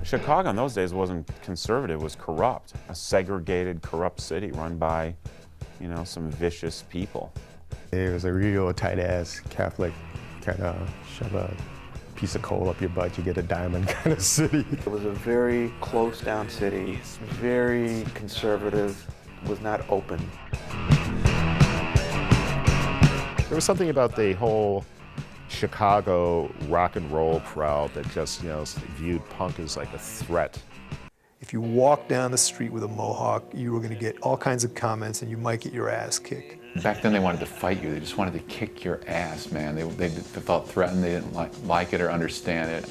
Chicago in those days wasn't conservative, it was corrupt. A segregated, corrupt city run by, you know, some vicious people. It was a real tight-ass Catholic kind of shove a piece of coal up your butt, you get a diamond kind of city. It was a very closed-down city, very conservative, was not open. There was something about the whole Chicago rock and roll crowd that just, you know, viewed punk as like a threat. If you walk down the street with a mohawk, you were going to get all kinds of comments and you might get your ass kicked. Back then they wanted to fight you. They just wanted to kick your ass, man. They felt threatened. They didn't like it or understand it.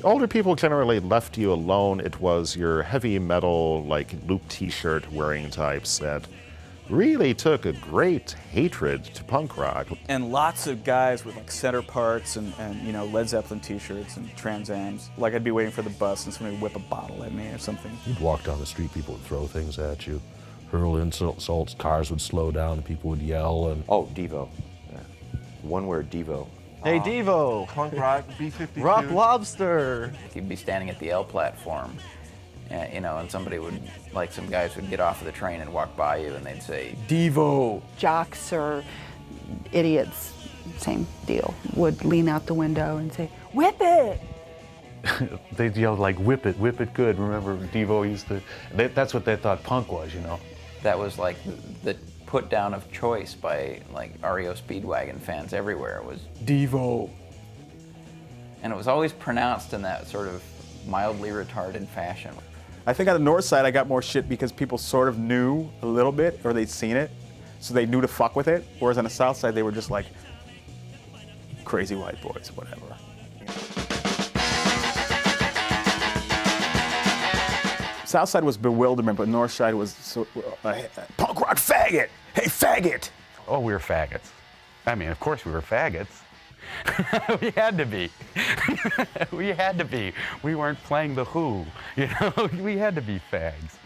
Older people generally left you alone. It was your heavy metal, like loop t-shirt wearing types that really took a great hatred to punk rock. And lots of guys with like center parts and you know, Led Zeppelin t-shirts and Trans Ams. Like I'd be waiting for the bus and somebody would whip a bottle at me or something. You'd walk down the street, people would throw things at you, hurl insults, cars would slow down, and people would yell. And Oh, Devo. Yeah. One word, Devo. Hey, Devo! Punk rock, B-52. Rock Lobster! You'd be standing at the L platform, you know, and somebody would, like some guys would get off of the train and walk by you and they'd say, Devo! Jocks or idiots, same deal, would lean out the window and say, whip it! They'd yell like, whip it good. Remember, Devo used to, that's what they thought punk was, you know? That was like the put down of choice by like REO Speedwagon fans everywhere was Devo. And it was always pronounced in that sort of mildly retarded fashion. I think on the north side I got more shit because people sort of knew a little bit or they'd seen it, so they knew to fuck with it. Whereas on the south side they were just like crazy white boys, whatever. South side was bewilderment, but north side was punk rock faggot. Hey, faggot! Oh, we were faggots. I mean, of course we were faggots. We had to be. We had to be. We weren't playing the Who, you know? We had to be fags.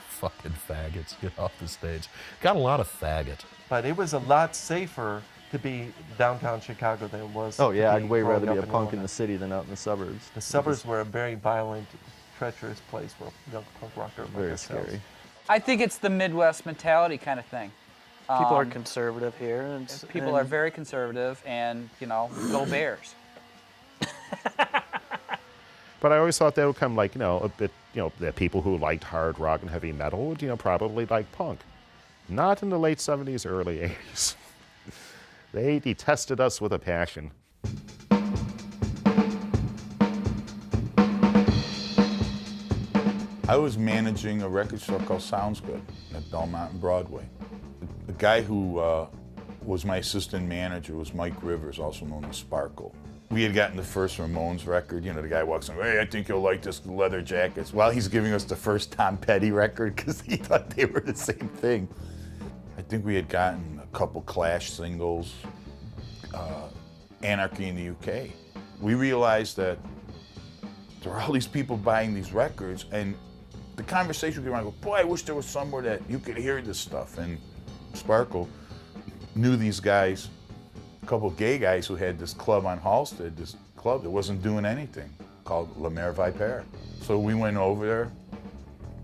Fucking faggots, get off the stage. Got a lot of faggot. But it was a lot safer to be downtown Chicago than it was. Oh yeah, I'd way growing rather be a up in punk in Illinois. the city than out in the suburbs. The suburbs were a very violent, treacherous place for young punk rockers. Very scary. I think it's the Midwest mentality kind of thing. People are conservative here. And people are very conservative and, you know, go Bears. But I always thought they would come like, you know, a bit, you know, the people who liked hard rock and heavy metal would, you know, probably like punk. Not in the late 70s, early 80s. They detested us with a passion. I was managing a record store called Sounds Good at Belmont and Broadway. The guy who was my assistant manager was Mike Rivers, also known as Sparkle. We had gotten the first Ramones record. You know, the guy walks in, hey, I think you'll like this, leather jackets. While he's giving us the first Tom Petty record because he thought they were the same thing. I think we had gotten a couple Clash singles, Anarchy in the UK. We realized that there were all these people buying these records, and the conversation would go around, go, boy, I wish there was somewhere that you could hear this stuff. And Sparkle knew these guys, a couple of gay guys who had this club on Halstead, this club that wasn't doing anything, called La Mer Vipère. So we went over there,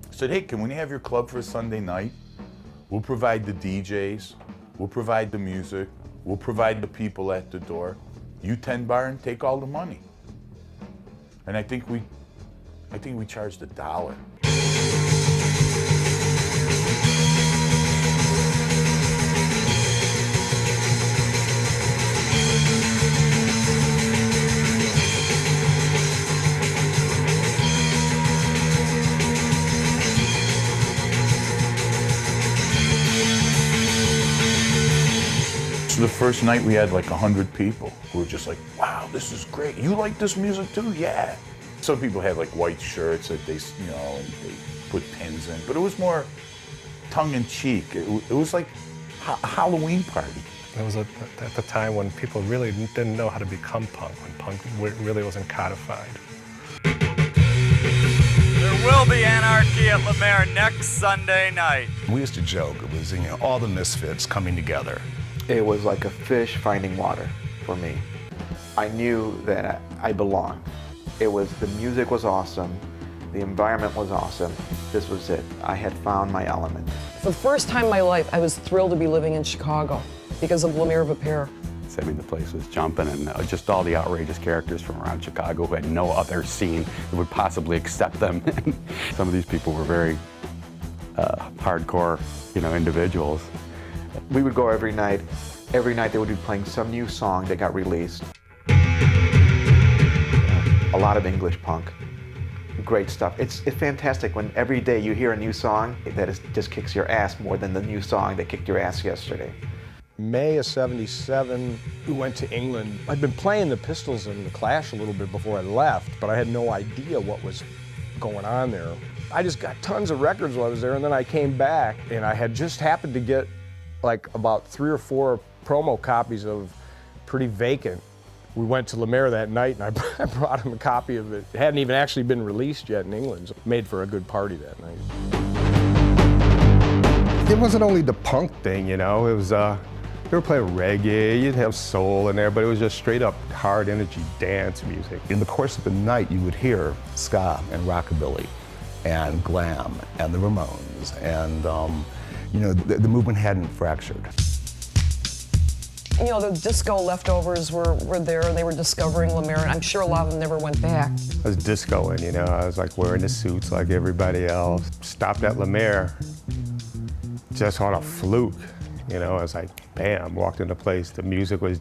said, hey, can we have your club for a Sunday night? We'll provide the DJs, we'll provide the music, we'll provide the people at the door. You 10 bar and take all the money. And I think we charged $1. So the first night we had like 100 people who were just like, wow, this is great. You like this music too? Yeah. Some people had like white shirts that they, you know, and they put pins in, but it was more tongue-in-cheek. It was like a Halloween party. It was at the time when people really didn't know how to become punk, when punk really wasn't codified. There will be anarchy at La Mer next Sunday night. We used to joke, it was, you know, all the misfits coming together. It was like a fish finding water for me. I knew that I belonged. The music was awesome. The environment was awesome. This was it. I had found my element. For the first time in my life, I was thrilled to be living in Chicago because of Lemire Vapeur. I mean, the place was jumping, and just all the outrageous characters from around Chicago who had no other scene that would possibly accept them. Some of these people were very hardcore, individuals. We would go every night. Every night they would be playing some new song that got released. A lot of English punk. Great stuff. It's fantastic when every day you hear a new song that just kicks your ass more than the new song that kicked your ass yesterday. May of '77, we went to England. I'd been playing the Pistols and the Clash a little bit before I left, but I had no idea what was going on there. I just got tons of records while I was there, and then I came back, and I had just happened to get like about 3 or 4 promo copies of Pretty Vacant. We went to Lemire that night, and I brought him a copy of it. It hadn't even actually been released yet in England, so made for a good party that night. It wasn't only the punk thing, it was, they were playing reggae, you'd have soul in there, but it was just straight up hard energy dance music. In the course of the night, you would hear ska and rockabilly and glam and the Ramones, and the movement hadn't fractured. The disco leftovers were there, and they were discovering Lemire, and I'm sure a lot of them never went back. I was discoing, I was like wearing the suits like everybody else. Stopped at Lemire, just on a fluke. I was like, bam, walked into place, the music was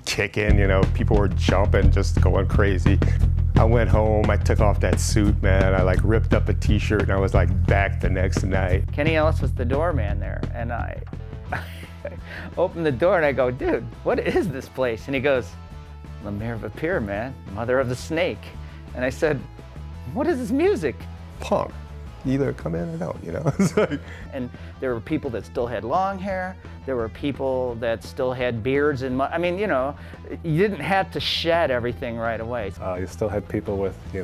kicking, people were jumping, just going crazy. I went home, I took off that suit, man, I like ripped up a t-shirt and I was like back the next night. Kenny Ellis was the doorman there, and I opened the door and I go, dude, what is this place? And he goes, Lemire Vapeur, man, mother of the snake. And I said, what is this music? Punk. Either come in or don't, It's like... And there were people that still had long hair. There were people that still had beards and, you didn't have to shed everything right away. You still had people with, their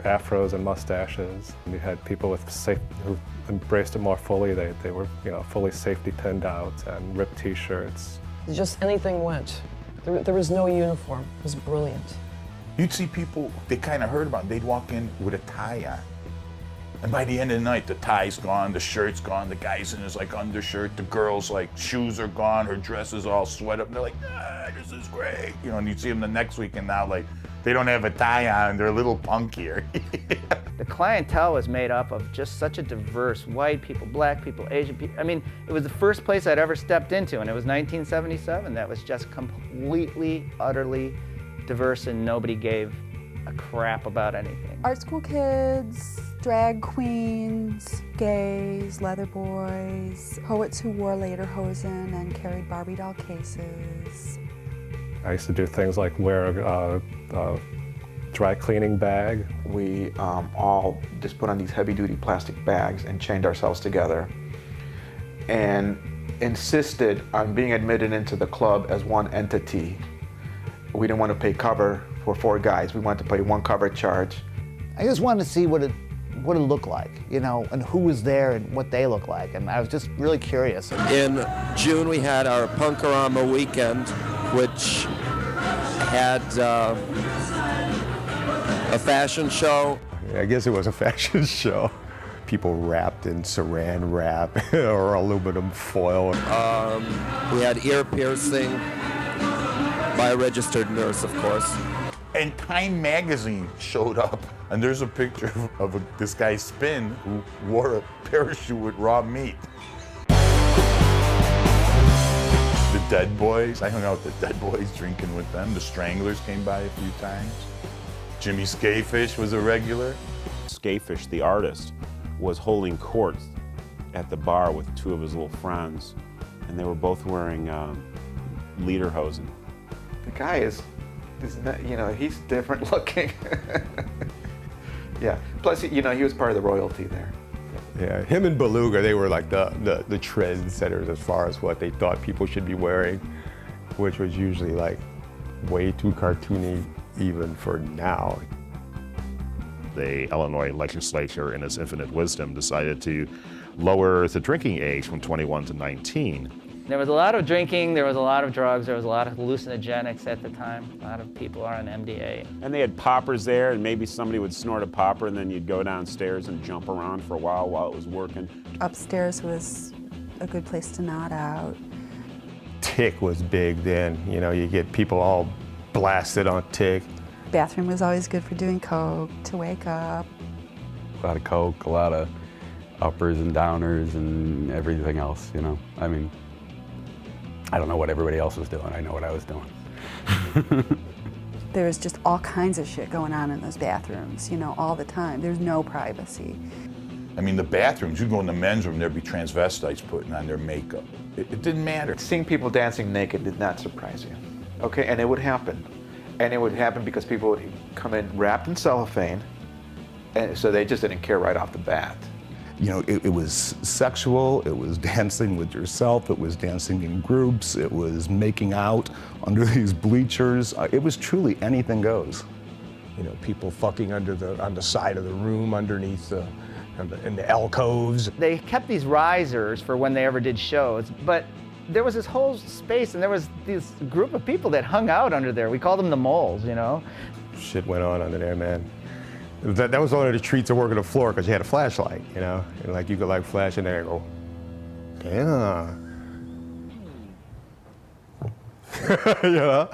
afros and mustaches. And you had people with who embraced it more fully. They were, fully safety pinned out and ripped t-shirts. Just anything went. There was no uniform. It was brilliant. You'd see people, they kind of heard about it. They'd walk in with a tie on. And by the end of the night, the tie's gone, the shirt's gone, the guy's in his undershirt, the girl's shoes are gone, her dress is all sweat up, and they're like, this is great. And you see them the next week, and now they don't have a tie on, they're a little punkier. The clientele was made up of just such a diverse, white people, black people, Asian people. It was the first place I'd ever stepped into, and it was 1977. That was just completely, utterly diverse, and nobody gave a crap about anything. Art school kids, drag queens, gays, leather boys, poets who wore lederhosen and carried Barbie doll cases. I used to do things like wear a dry cleaning bag. We all just put on these heavy-duty plastic bags and chained ourselves together and insisted on being admitted into the club as one entity. We didn't want to pay cover for 4 guys. We wanted to pay 1 cover charge. I just wanted to see what it looked like, and who was there and what they looked like, and I was just really curious. In June, we had our Punkorama weekend, which had a fashion show. I guess it was a fashion show. People wrapped in saran wrap or aluminum foil. We had ear piercing by a registered nurse, of course. And Time magazine showed up, and there's a picture of this guy Spin who wore a parachute with raw meat. The Dead Boys, I hung out with the Dead Boys drinking with them. The Stranglers came by a few times. Jimmy Scafish was a regular. Scafish, the artist, was holding court at the bar with 2 of his little friends, and they were both wearing lederhosen. The guy is he's different looking. Yeah. Plus, he was part of the royalty there. Yeah, him and Beluga, they were like the trendsetters as far as what they thought people should be wearing, which was usually way too cartoony even for now. The Illinois legislature, in its infinite wisdom, decided to lower the drinking age from 21 to 19. There was a lot of drinking, there was a lot of drugs, there was a lot of hallucinogenics at the time. A lot of people are on MDA. And they had poppers there, and maybe somebody would snort a popper, and then you'd go downstairs and jump around for a while it was working. Upstairs was a good place to nod out. Tick was big then. You know, you get people all blasted on tick. Bathroom was always good for doing coke, to wake up. A lot of coke, a lot of uppers and downers and everything else, you know. I mean, I don't know what everybody else was doing. I know what I was doing. There was just all kinds of shit going on in those bathrooms, you know, all the time. There's no privacy. I mean, the bathrooms, you go in the men's room, there'd be transvestites putting on their makeup. It didn't matter. Seeing people dancing naked did not surprise you, okay? And it would happen. And it would happen because people would come in wrapped in cellophane, and so they just didn't care right off the bat. You know, it was sexual, it was dancing with yourself, it was dancing in groups, it was making out under these bleachers. It was truly anything goes. You know, people fucking on the side of the room, underneath in the alcoves. They kept these risers for when they ever did shows, but there was this whole space and there was this group of people that hung out under there. We called them the moles, you know? Shit went on under there, man. That was one of the treats of working the floor because you had a flashlight, you know? And like you could like flash in there and go, damn. You know?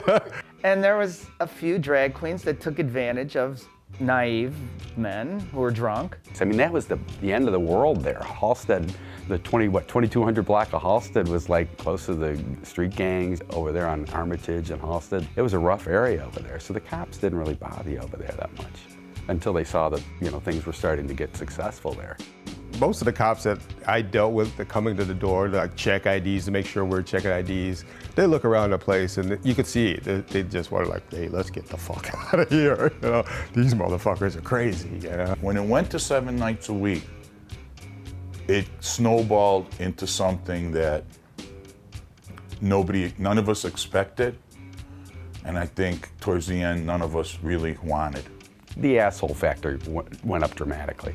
And there was a few drag queens that took advantage of naive men who were drunk. I mean, that was the end of the world there. Halstead, the 2200 block of Halstead was like close to the street gangs over there on Armitage and Halstead. It was a rough area over there, so the cops didn't really bother you over there that much until they saw that, you know, things were starting to get successful there. Most of the cops that I dealt with that coming to the door to like check IDs to make sure we're checking IDs, they look around the place and you could see it. They just were like, hey, let's get the fuck out of here. You know, these motherfuckers are crazy, you know? When it went to 7 nights a week, it snowballed into something that none of us expected. And I think towards the end, none of us really wanted. The asshole factor went up dramatically.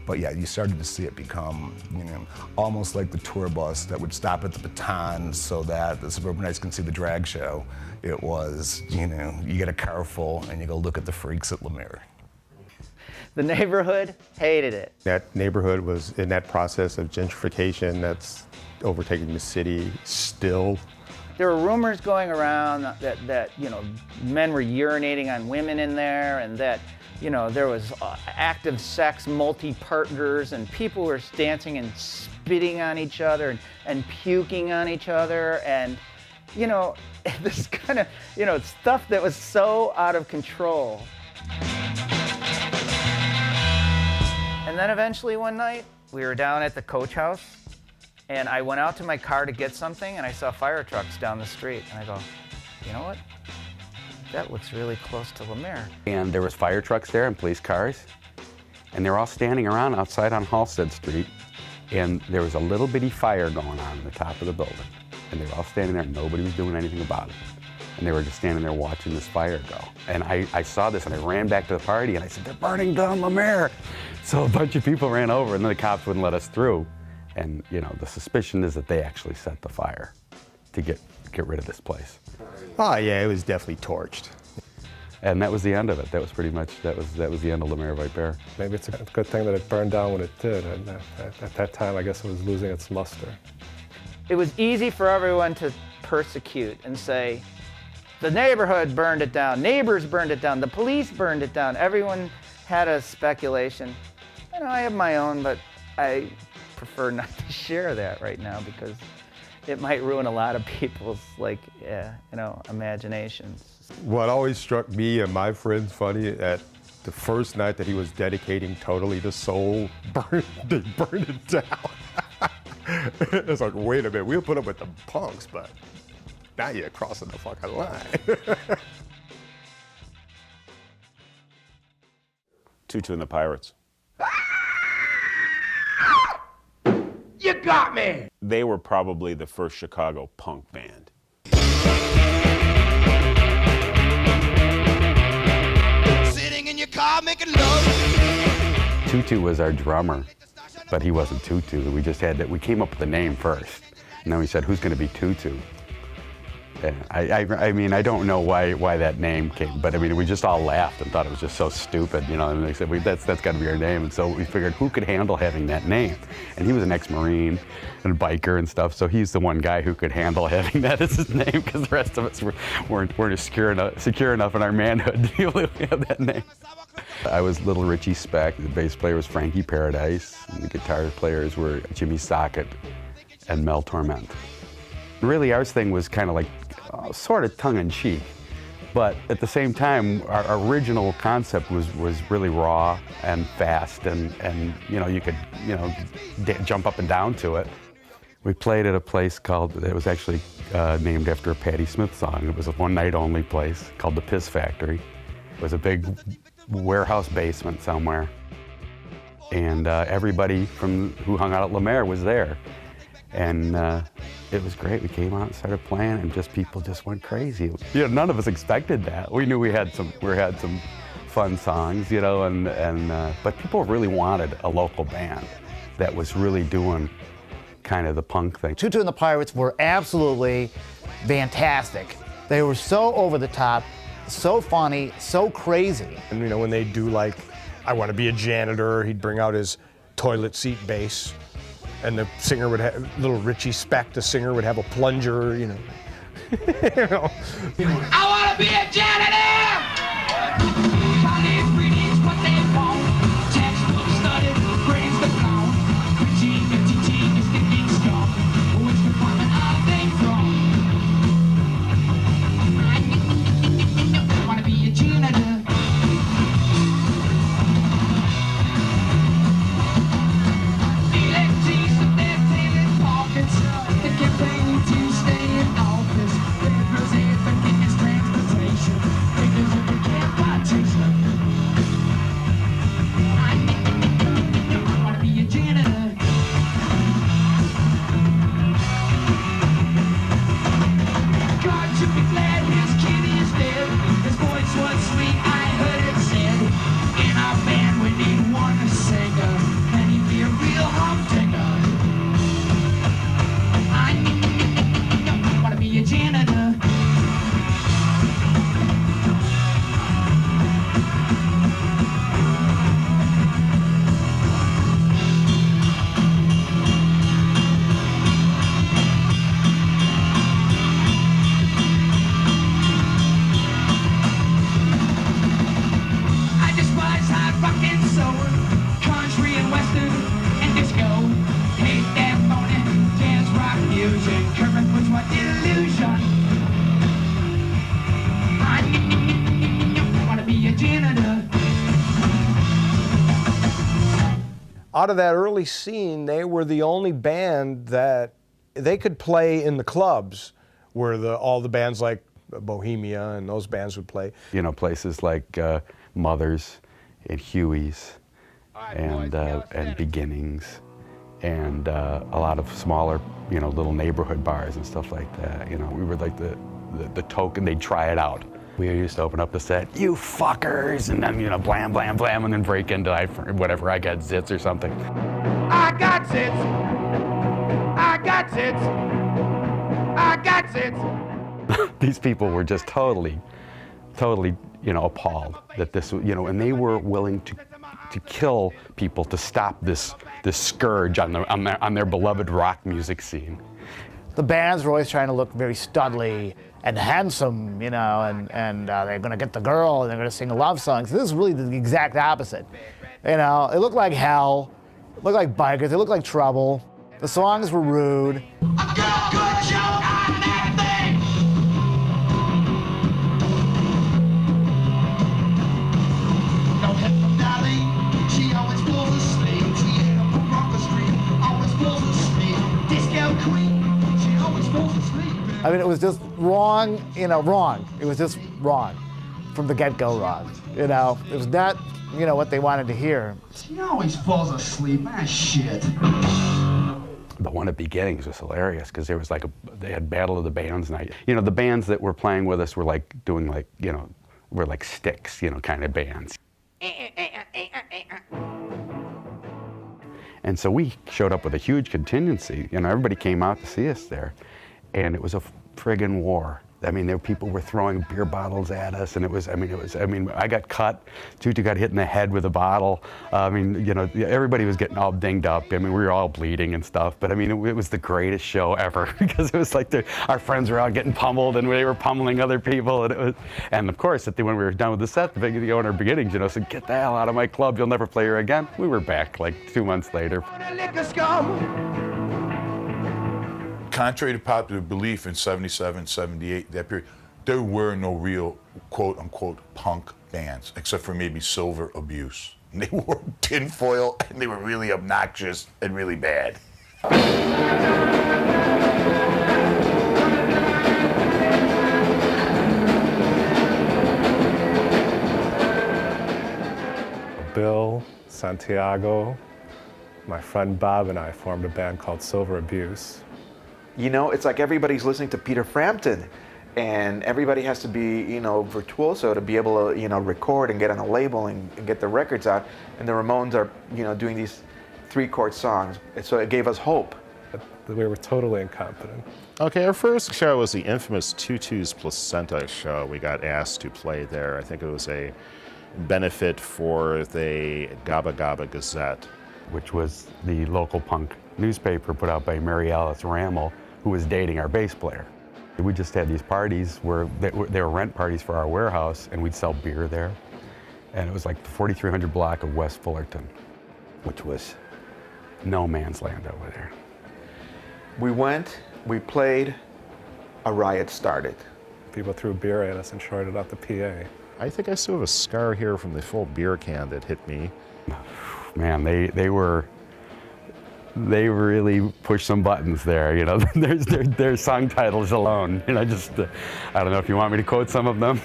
But yeah, you started to see it become, you know, almost like the tour bus that would stop at the Baton so that the suburbanites can see the drag show. It was, you know, you get a car full and you go look at the freaks at Lemire. The neighborhood hated it. That neighborhood was in that process of gentrification that's overtaking the city still. There were rumors going around that you know, men were urinating on women in there and that, you know, there was active sex, multi-partners, and people were dancing and spitting on each other and puking on each other and, you know, this kind of, you know, stuff that was so out of control. And then eventually one night, we were down at the Coach House, and I went out to my car to get something, and I saw fire trucks down the street. And I go, you know what? That looks really close to Lemire. And there was fire trucks there and police cars, and they were all standing around outside on Halstead Street, and there was a little bitty fire going on the top of the building. And they were all standing there, and nobody was doing anything about it. And they were just standing there watching this fire go. And I saw this, and I ran back to the party, and I said, they're burning down Lemire. So a bunch of people ran over, and then the cops wouldn't let us through. And, you know, the suspicion is that they actually set the fire to get rid of this place. Oh yeah, it was definitely torched. And that was the end of it. That was pretty much, that was the end of Lemire Viper. Maybe it's a good thing that it burned down when it did. And at that time, I guess it was losing its luster. It was easy for everyone to persecute and say, the neighborhood burned it down, neighbors burned it down, the police burned it down. Everyone had a speculation. You know, I have my own, but I prefer not to share that right now because it might ruin a lot of people's, like, you know, imaginations. What always struck me and my friends funny at the first night that he was dedicating totally to soul, they burned it down. It's like, wait a minute, we'll put up with the punks, but now you're crossing the fucking line. Tutu and the Pirates. You got me! They were probably the first Chicago punk band. Sitting in your car making love. Tutu was our drummer, but he wasn't Tutu. We just had that. We came up with the name first. And then we said, who's going to be Tutu? And I mean, I don't know why that name came, but I mean, we just all laughed and thought it was just so stupid, you know, and they said, that's got to be our name. And so we figured, who could handle having that name? And he was an ex-Marine and biker and stuff, so he's the one guy who could handle having that as his name, because the rest of us weren't secure enough in our manhood to be able to have that name. I was Little Richie Speck, the bass player was Frankie Paradise, and the guitar players were Jimmy Sockett and Mel Torment. Really, our thing was kind of like sort of tongue-in-cheek, but at the same time, our original concept was really raw and fast, and you know, you could, you know, jump up and down to it. We played at a place called, it was actually named after a Patti Smith song. It was a one-night-only place called the Piss Factory. It was a big warehouse basement somewhere, and everybody who hung out at Lemaire was there. And it was great. We came out and started playing, and people just went crazy. You know, none of us expected that. We knew we had some fun songs, you know, but people really wanted a local band that was really doing kind of the punk thing. Tutu and the Pirates were absolutely fantastic. They were so over the top, so funny, so crazy. And you know, when they do like, I Want to Be a Janitor, he'd bring out his toilet seat bass. And the singer would have, Little Richie Speck, the singer, would have a plunger, you know. You know. I want to be a janitor! College readings what they want. Textbook study, brains the clown. Preaching and teaching is the king's job. Which department are they from? I want to be a janitor. Out of that early scene, they were the only band that they could play in the clubs where all the bands like Bohemia and those bands would play. You know, places like Mothers and Huey's and Beginnings, and a lot of smaller, you know, little neighborhood bars and stuff like that. You know, we were like the token, they'd try it out. We used to open up the set, you fuckers, and then, you know, blam, blam, blam, and then break into whatever, I got zits or something. I got zits. I got zits. I got zits. These people were just totally, you know, appalled that this, you know, and they were willing to kill people to stop this scourge on their beloved rock music scene. The bands were always trying to look very studly and handsome, you know, and they're gonna get the girl and they're gonna sing love songs. This is really the exact opposite. You know, it looked like hell, it looked like bikers, it looked like trouble. The songs were rude. I mean, it was just wrong, you know, wrong. It was just wrong. From the get-go wrong. You know, it was not, you know, what they wanted to hear. He always falls asleep. Ah, shit. The one at Beginnings was hilarious because there was like they had Battle of the Bands night. You know, the bands that were playing with us were like doing like, you know, were like Styx, you know, kind of bands. And so we showed up with a huge contingency. You know, everybody came out to see us there. And it was a friggin' war. I mean, people were throwing beer bottles at us, and I got cut. Tutu got hit in the head with a bottle. I mean, you know, everybody was getting all dinged up. I mean, we were all bleeding and stuff. But I mean, it was the greatest show ever because it was like our friends were out getting pummeled, and they were pummeling other people. And of course, when we were done with the set, the owner beginnings, you know, said, "Get the hell out of my club. You'll never play here again." We were back like 2 months later. Contrary to popular belief in 77, 78, that period, there were no real quote-unquote punk bands, except for maybe Silver Abuse. And they wore tinfoil, and they were really obnoxious and really bad. Bill, Santiago, my friend Bob and I formed a band called Silver Abuse. You know, it's like everybody's listening to Peter Frampton, and everybody has to be, you know, virtuoso to be able to, you know, record and get on a label and get the records out. And the Ramones are, you know, doing these 3-chord songs. And so it gave us hope. We were totally incompetent. Okay, our first show was the infamous Tutu's Placenta show. We got asked to play there. I think it was a benefit for the Gabba Gabba Gazette, which was the local punk newspaper put out by Mary Alice Rammel, who was dating our bass player. We just had these parties where they were rent parties for our warehouse, and we'd sell beer there. And it was like the 4300 block of West Fullerton, which was no man's land over there. We went, we played, a riot started. People threw beer at us and shorted out the PA. I think I still have a scar here from the full beer can that hit me. Man, they really pushed some buttons there, you know. their song titles alone, you know, I don't know if you want me to quote some of them.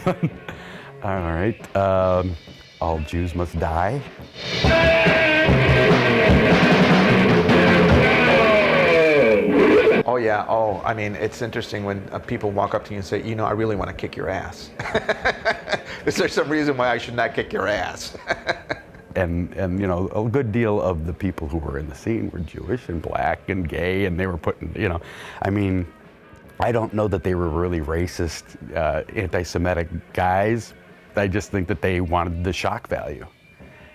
All right, All Jews Must Die. Oh yeah, oh, I mean, it's interesting when people walk up to you and say, you know, I really want to kick your ass. Is there some reason why I should not kick your ass? And you know, a good deal of the people who were in the scene were Jewish and black and gay, and they were putting, you know, I mean, I don't know that they were really racist, anti-Semitic guys. I just think that they wanted the shock value,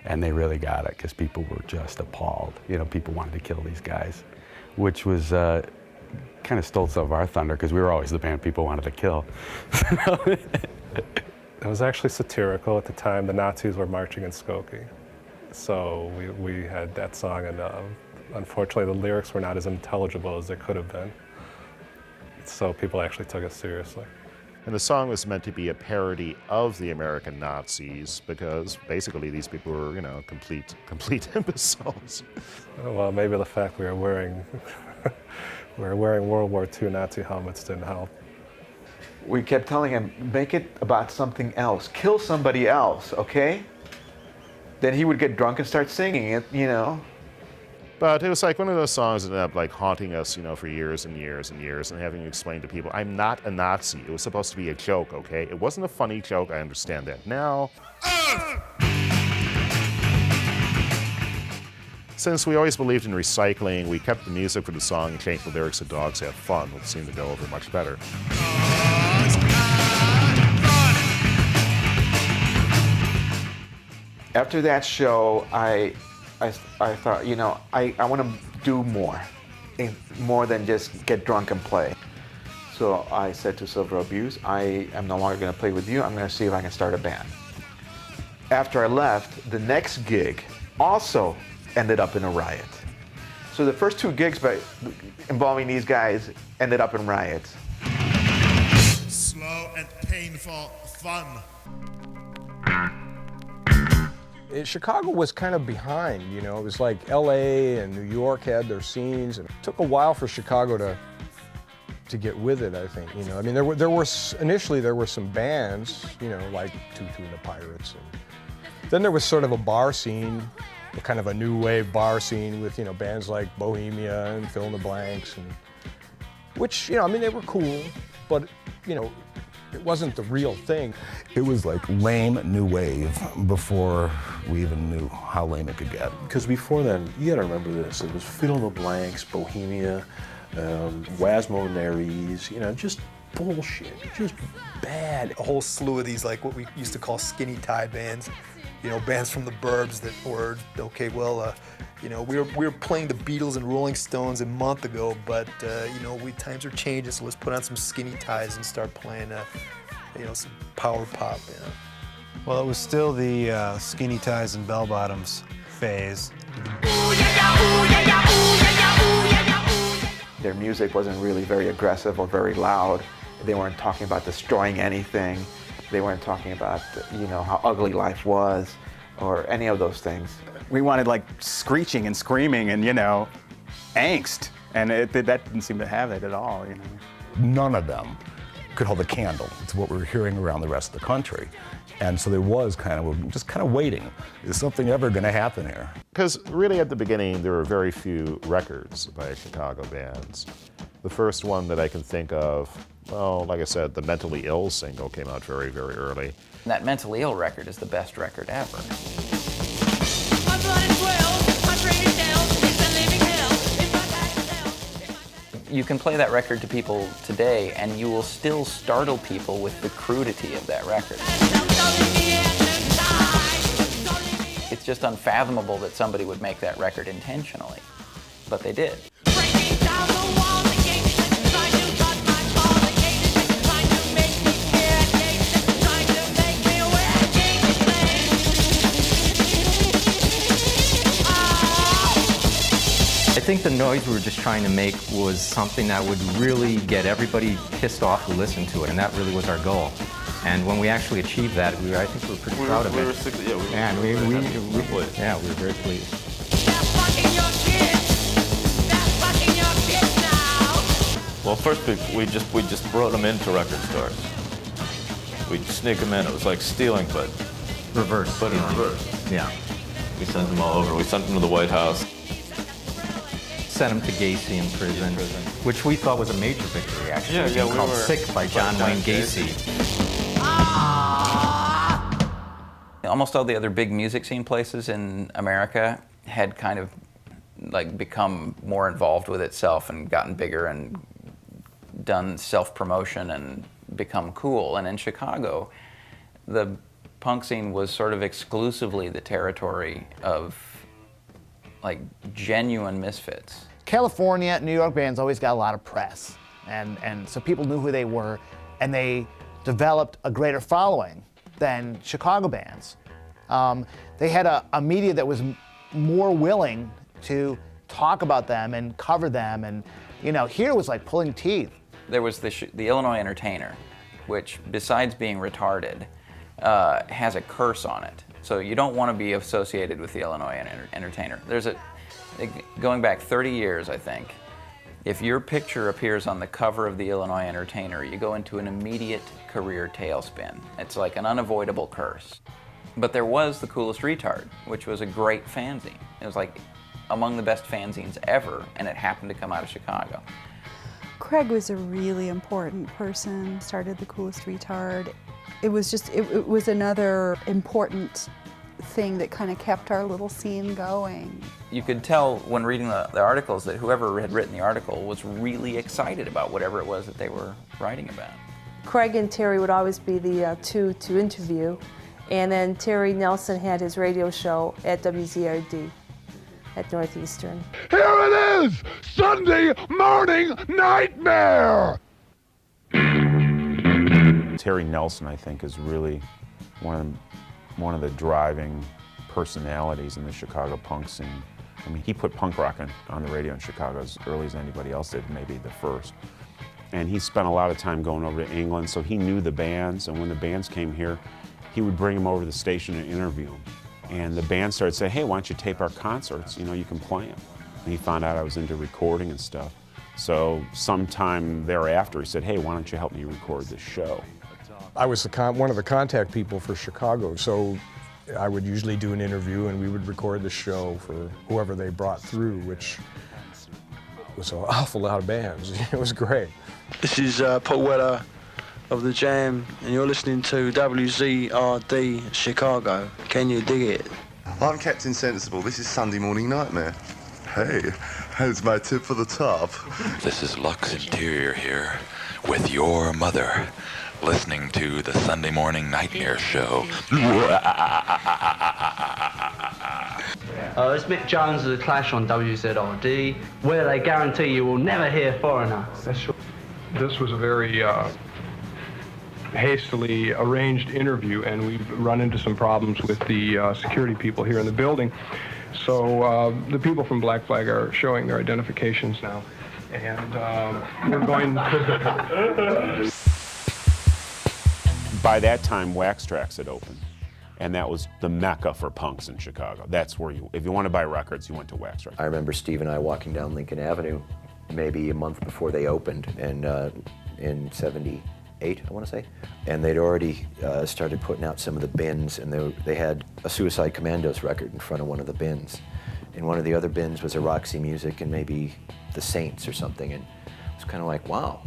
and they really got it because people were just appalled. You know, people wanted to kill these guys, which was kind of stole some of our thunder because we were always the band people wanted to kill. It was actually satirical at the time. The Nazis were marching in Skokie. So we had that song, and unfortunately the lyrics were not as intelligible as they could have been. So people actually took us seriously. And the song was meant to be a parody of the American Nazis because basically these people were, you know, complete imbeciles. Well, maybe the fact we were wearing World War II Nazi helmets didn't help. We kept telling him, make it about something else. Kill somebody else, okay? Then he would get drunk and start singing it, you know. But it was like one of those songs that ended up like haunting us, you know, for years and years and years, and having to explain to people, I'm not a Nazi. It was supposed to be a joke, okay? It wasn't a funny joke, I understand that now. Since we always believed in recycling, we kept the music for the song and changed the lyrics to Dogs Have Fun, which seemed to go over much better. After that show, I thought, you know, I want to do more than just get drunk and play. So I said to Silver Abuse, I am no longer going to play with you. I'm going to see if I can start a band. After I left, the next gig also ended up in a riot. So the first 2 gigs involving these guys ended up in riots. Slow and painful fun. Chicago was kind of behind, you know. It was like LA and New York had their scenes, and it took a while for Chicago to get with it, I think. You know, I mean, initially there were some bands, you know, like Tutu and the Pirates, and then there was sort of a bar scene, kind of a new wave bar scene with, you know, bands like Bohemia and Fill in the Blanks, and which, you know, I mean, they were cool, but, you know, It wasn't the real thing. It was like lame new wave before we even knew how lame it could get. Because before then, you gotta remember this, it was Fill in the Blanks, Bohemia, Wasmo Neres, you know, just bullshit, just bad. A whole slew of these, like what we used to call skinny tie bands, you know, bands from the burbs that were, okay, well, you know, we were playing the Beatles and Rolling Stones a month ago, but, you know, times are changing, so let's put on some skinny ties and start playing, you know, some power pop, you know. Well, it was still the skinny ties and bell-bottoms phase. Their music wasn't really very aggressive or very loud. They weren't talking about destroying anything. They weren't talking about, you know, how ugly life was or any of those things. We wanted like screeching and screaming and, you know, angst. And that didn't seem to have it at all, you know. None of them could hold a candle to what we were hearing around the rest of the country. And so there was just kind of waiting. Is something ever going to happen here? Because really at the beginning, there were very few records by Chicago bands. The first one that I can think of, well, like I said, the Mentally Ill single came out very, very early. That Mentally Ill record is the best record ever. You can play that record to people today and you will still startle people with the crudity of that record. It's just unfathomable that somebody would make that record intentionally, but they did. I think the noise we were just trying to make was something that would really get everybody pissed off who listened to it, and that really was our goal. And when we actually achieved that, I think we were pretty proud of it. We were very pleased. Well, first we just brought them into record stores. We'd sneak them in. It was like stealing, but reverse. But in reverse. Yeah. We sent them all over. We sent them to the White House. Sent him to Gacy in prison, which we thought was a major victory, actually. Yeah, we called were Sick by John Wayne Gacy. Almost all the other big music scene places in America had kind of like become more involved with itself and gotten bigger and done self-promotion and become cool. And in Chicago, the punk scene was sort of exclusively the territory of like genuine misfits. California, New York bands always got a lot of press, and so people knew who they were, and they developed a greater following than Chicago bands. They had a media that was more willing to talk about them and cover them, and you know, here it was like pulling teeth. There was the Illinois Entertainer, which besides being retarded, has a curse on it. So you don't want to be associated with the Illinois Entertainer. Going back 30 years, I think, if your picture appears on the cover of the Illinois Entertainer, you go into an immediate career tailspin. It's like an unavoidable curse. But there was the Coolest Retard, which was a great fanzine. It was like among the best fanzines ever, and it happened to come out of Chicago. Craig was a really important person, started the Coolest Retard. It was just, it was another important thing that kind of kept our little scene going. You could tell when reading the articles that whoever had written the article was really excited about whatever it was that they were writing about. Craig and Terry would always be the two to interview, and then Terry Nelson had his radio show at WZRD at Northeastern. Here it is! Sunday Morning Nightmare! Terry Nelson, I think, is really one of the driving personalities in the Chicago punk scene. I mean, he put punk rock on the radio in Chicago as early as anybody else did, maybe the first. And he spent a lot of time going over to England, so he knew the bands, and when the bands came here, he would bring them over to the station and interview them. And the band started saying, hey, why don't you tape our concerts? You know, you can play them. And he found out I was into recording and stuff. So sometime thereafter, he said, hey, why don't you help me record this show? I was one of the contact people for Chicago, so I would usually do an interview and we would record the show for whoever they brought through, which was an awful lot of bands. It was great. This is Poeta of the Jam, and you're listening to WZRD Chicago. Can you dig it? I'm Captain Sensible. This is Sunday Morning Nightmare. Hey, how's my tip for the top? This is Lux Interior here with your mother, listening to the Sunday Morning Nightmare Show. It's Mick Jones of The Clash on WZRD, where they guarantee you will never hear Foreigner. This was a very hastily arranged interview, and we've run into some problems with the security people here in the building. So the people from Black Flag are showing their identifications now, and we're going to... By that time, Wax Trax had opened, and that was the mecca for punks in Chicago. That's where if you want to buy records, you went to Wax Trax. I remember Steve and I walking down Lincoln Avenue maybe a month before they opened, and in '78, I want to say, and they'd already started putting out some of the bins, and they had a Suicide Commandos record in front of one of the bins. In one of the other bins was a Roxy Music and maybe the Saints or something, and it was kind of like, wow,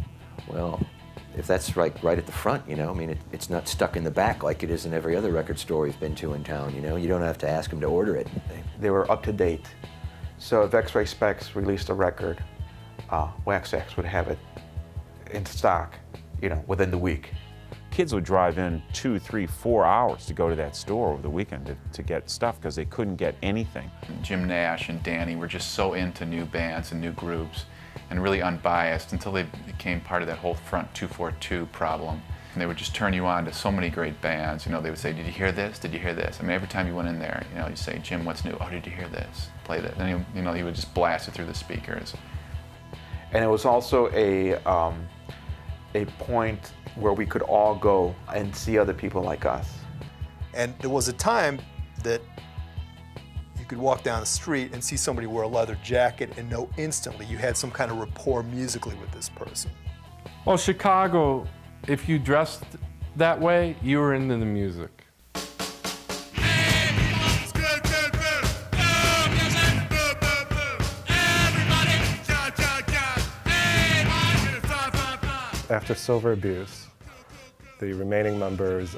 well, if that's right at the front, you know, I mean, it's not stuck in the back like it is in every other record store we've been to in town, you know? You don't have to ask them to order it. They were up to date. So if X-Ray Specs released a record, Wax Trax would have it in stock, you know, within the week. Kids would drive in 2, 3, 4 hours to go to that store over the weekend to get stuff because they couldn't get anything. Jim Nash and Danny were just so into new bands and new groups and really unbiased until they became part of that whole Front 242 problem. And they would just turn you on to so many great bands. You know, they would say, did you hear this? Did you hear this? I mean, every time you went in there, you know, you say, Jim, what's new? Oh, did you hear this? Play this. And he would just blast it through the speakers. And it was also a point where we could all go and see other people like us. And there was a time that you could walk down the street and see somebody wear a leather jacket and know instantly you had some kind of rapport musically with this person. Well, Chicago, if you dressed that way, you were into the music. After Silver Abuse, the remaining members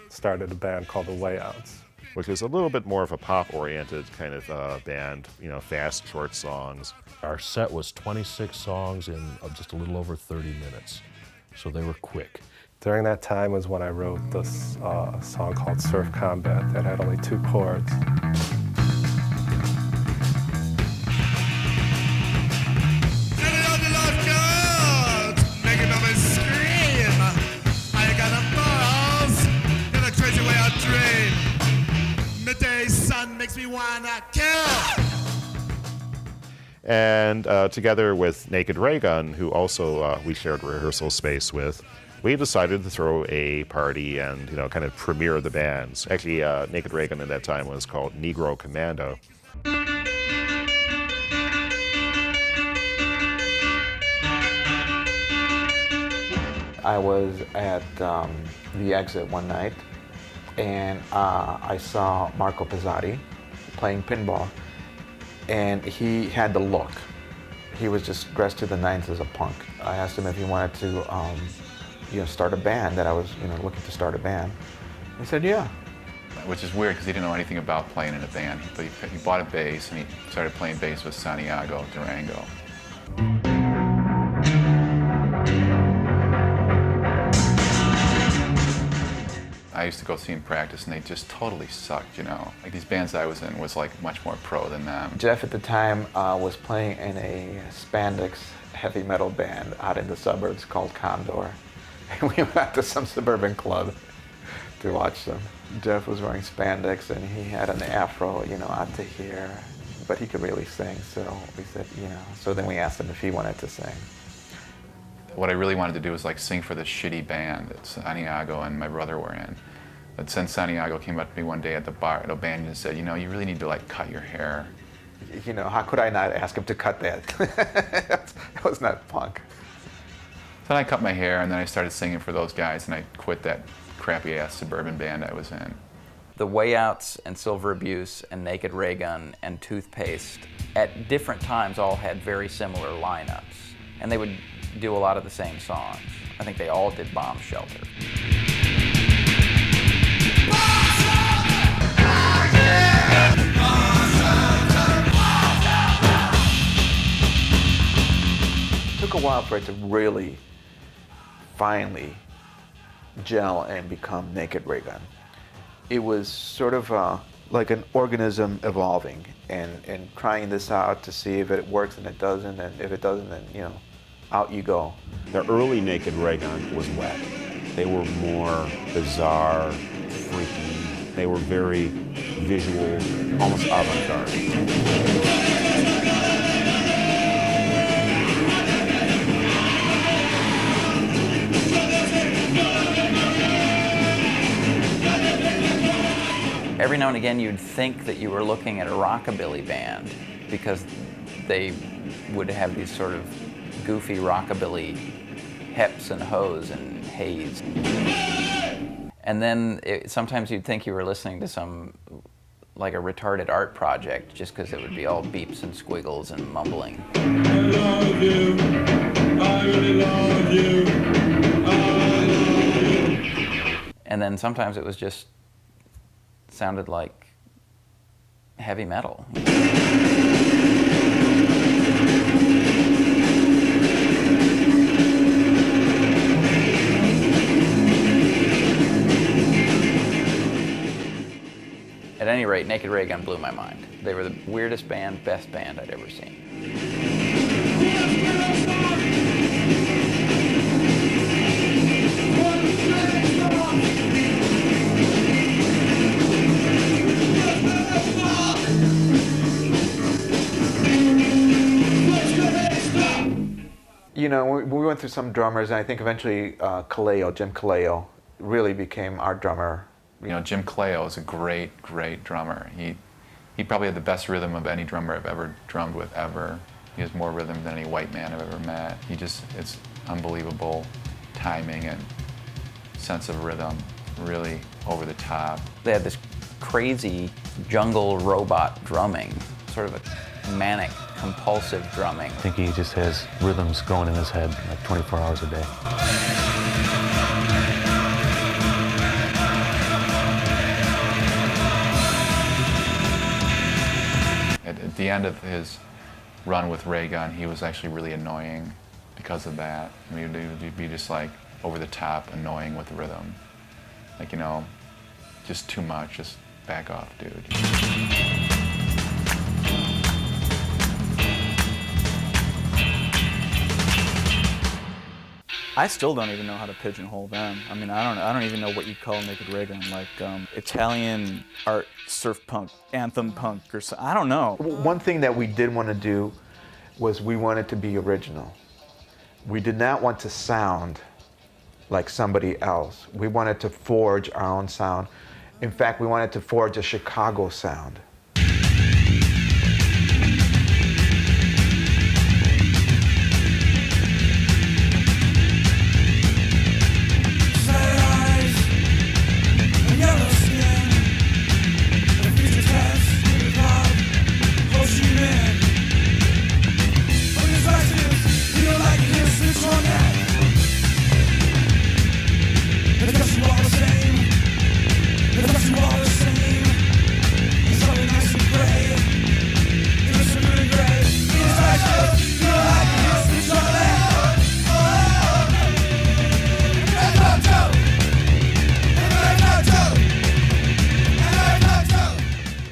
started a band called the Layouts, which is a little bit more of a pop-oriented kind of band, you know, fast, short songs. Our set was 26 songs in just a little over 30 minutes, so they were quick. During that time was when I wrote this song called Surf Combat that had only 2 chords. Makes me wanna kill. And together with Naked Ray Gun, who also we shared rehearsal space with, we decided to throw a party and, you know, kind of premiere the bands. Actually, Naked Ray Gun at that time was called Negro Commando. I was at the Exit one night, and I saw Marco Pizzotti playing pinball, and he had the look. He was just dressed to the nines as a punk. I asked him if he wanted to, start a band. That I was, looking to start a band. He said, yeah. Which is weird because he didn't know anything about playing in a band. But he bought a bass and he started playing bass with Santiago Durango. I used to go see him practice, and they just totally sucked, Like these bands I was in was like much more pro than them. Jeff at the time was playing in a spandex heavy metal band out in the suburbs called Condor. And we went out to some suburban club to watch them. Jeff was wearing spandex, and he had an afro, out to here. But he could really sing, so we said, So then we asked him if he wanted to sing. What I really wanted to do was like sing for this shitty band that Santiago and my brother were in. But since Santiago came up to me one day at the bar at O'Banion and said, you really need to like cut your hair. How could I not ask him to cut that? That was not punk. So then I cut my hair, and then I started singing for those guys, and I quit that crappy ass suburban band I was in. The Way Outs and Silver Abuse and Naked Ray Gun and Toothpaste at different times all had very similar lineups. And they would do a lot of the same songs. I think they all did Bomb Shelter. It took a while for it to really, finally gel and become Naked Ray Gun. It was sort of like an organism evolving and trying this out to see if it works and it doesn't, and if it doesn't, then, you know, out you go. The early Naked Ray Gun was wet. They were more bizarre, freaky. They were very visual, almost avant-garde. Every now and again, you'd think that you were looking at a rockabilly band because they would have these sort of goofy rockabilly heps and hoes and haze. And then sometimes you'd think you were listening to some, like a retarded art project, just because it would be all beeps and squiggles and mumbling. I love you, I really love you, I love you. And then sometimes it was just sounded like heavy metal. At any rate, Naked Ray Gun blew my mind. They were the weirdest band, best band I'd ever seen. You know, we went through some drummers, and I think eventually Jim Kaleo, really became our drummer. You know, Jim Kaleo is a great, great drummer. He probably had the best rhythm of any drummer I've ever drummed with ever. He has more rhythm than any white man I've ever met. It's unbelievable timing and sense of rhythm, really over the top. They had this crazy jungle robot drumming, sort of a manic, compulsive drumming. I think he just has rhythms going in his head like 24 hours a day. At the end of his run with Ray Gun, he was actually really annoying because of that. I mean, it would be just like over the top, annoying with the rhythm. Like, you know, just too much, just back off, dude. I still don't even know how to pigeonhole them. I mean, I don't even know what you'd call Naked Ray Gun, like Italian art, surf punk, anthem punk, or so. I don't know. One thing that we did want to do was we wanted to be original. We did not want to sound like somebody else. We wanted to forge our own sound. In fact, we wanted to forge a Chicago sound.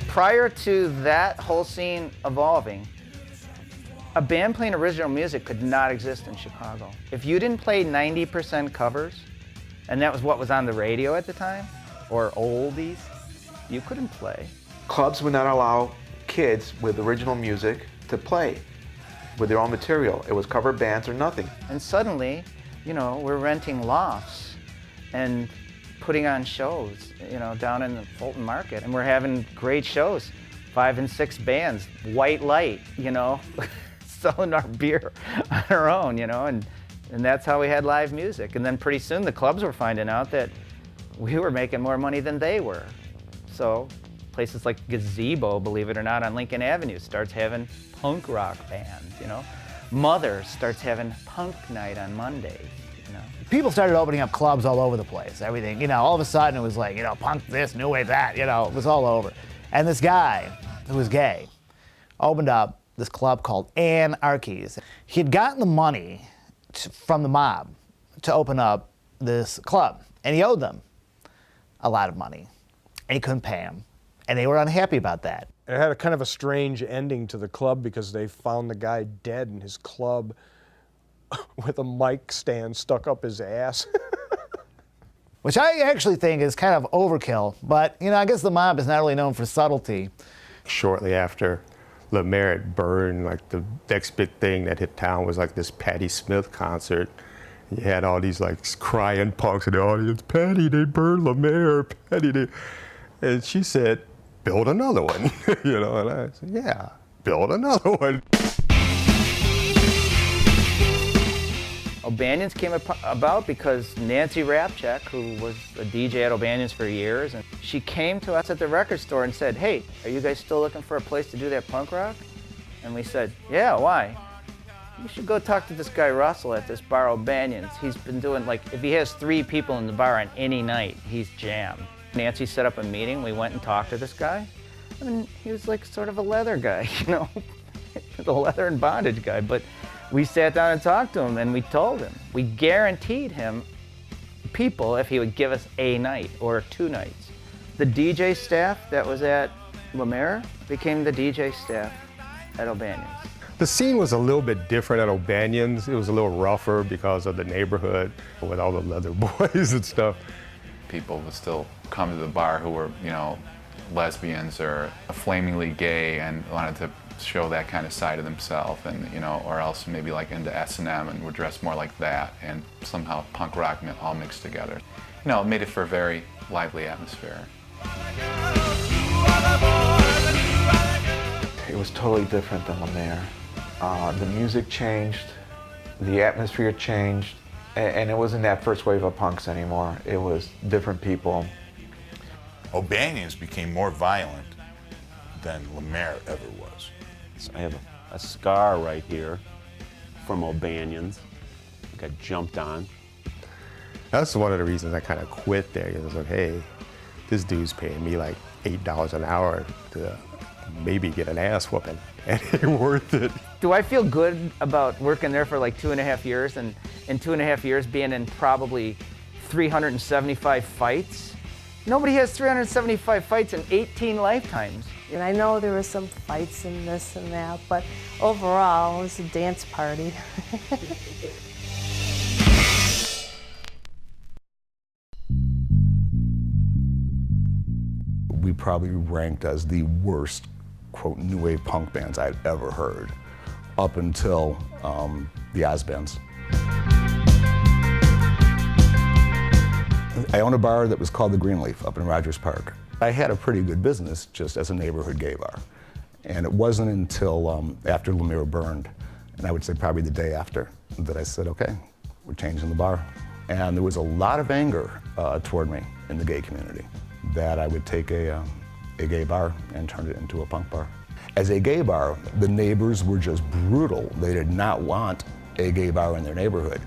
Prior to that whole scene evolving, a band playing original music could not exist in Chicago. If you didn't play 90% covers, and that was what was on the radio at the time, or oldies, you couldn't play. Clubs would not allow kids with original music to play with their own material. It was cover bands or nothing. And suddenly, you know, we're renting lofts and putting on shows, you know, down in the Fulton Market, and we're having great shows, 5 and 6 bands, white light, you know, selling our beer on our own, you know, and that's how we had live music. And then pretty soon the clubs were finding out that we were making more money than they were. So places like Gazebo, believe it or not, on Lincoln Avenue starts having punk rock bands, you know. Mother starts having punk night on Mondays. You know? People started opening up clubs all over the place. Everything, you know, all of a sudden it was like, you know, punk this, new wave that, you know, it was all over. And this guy who was gay opened up this club called Anarchies. He had gotten the money from the mob to open up this club, and he owed them a lot of money, and he couldn't pay them, and they were unhappy about that. It had a kind of a strange ending to the club because they found the guy dead in his club with a mic stand stuck up his ass. Which I actually think is kind of overkill, but, you know, I guess the mob is not really known for subtlety. Shortly after Lemaire had burned, like the next big thing that hit town was like this Patti Smith concert. You had all these like crying punks in the audience, Patti, they burned Lemaire, Patti, they... And she said, build another one, you know, and I said, yeah, build another one. O'Banion's came about because Nancy Rapchak, who was a DJ at O'Banion's for years, and she came to us at the record store and said, hey, are you guys still looking for a place to do that punk rock? And we said, yeah, why? You should go talk to this guy Russell at this bar O'Banion's. He's been doing, like, if he has 3 people in the bar on any night, he's jammed. Nancy set up a meeting, we went and talked to this guy, and he was like sort of a leather guy, you know, the leather and bondage guy, but we sat down and talked to him, and we told him. We guaranteed him people if he would give us a night or 2 nights. The DJ staff that was at Lemaire became the DJ staff at O'Banion's. The scene was a little bit different at O'Banion's. It was a little rougher because of the neighborhood with all the leather boys and stuff. People would still come to the bar who were, you know, lesbians or flamingly gay and wanted to show that kind of side of themselves, and you know, or else maybe like into S&M and were dressed more like that, and somehow punk rock all mixed together. You know, it made it for a very lively atmosphere. It was totally different than Lemaire. The music changed, the atmosphere changed, and it wasn't that first wave of punks anymore. It was different people. O'Banion's became more violent than Lemaire ever was. So I have a scar right here from O'Banion's. Got jumped on. That's one of the reasons I kind of quit there. It was like, hey, this dude's paying me like $8 an hour to maybe get an ass whooping. And it ain't worth it. Do I feel good about working there for like 2.5 years, and in 2.5 years being in probably 375 fights? Nobody has 375 fights in 18 lifetimes. And I know there were some fights and this and that, but overall, it was a dance party. We probably ranked as the worst, quote, new wave punk bands I'd ever heard, up until the Oz bands. I owned a bar that was called the Greenleaf up in Rogers Park. I had a pretty good business just as a neighborhood gay bar. And it wasn't until after Lemaire burned, and I would say probably the day after, that I said, okay, we're changing the bar. And there was a lot of anger toward me in the gay community that I would take a gay bar and turn it into a punk bar. As a gay bar, the neighbors were just brutal. They did not want a gay bar in their neighborhood.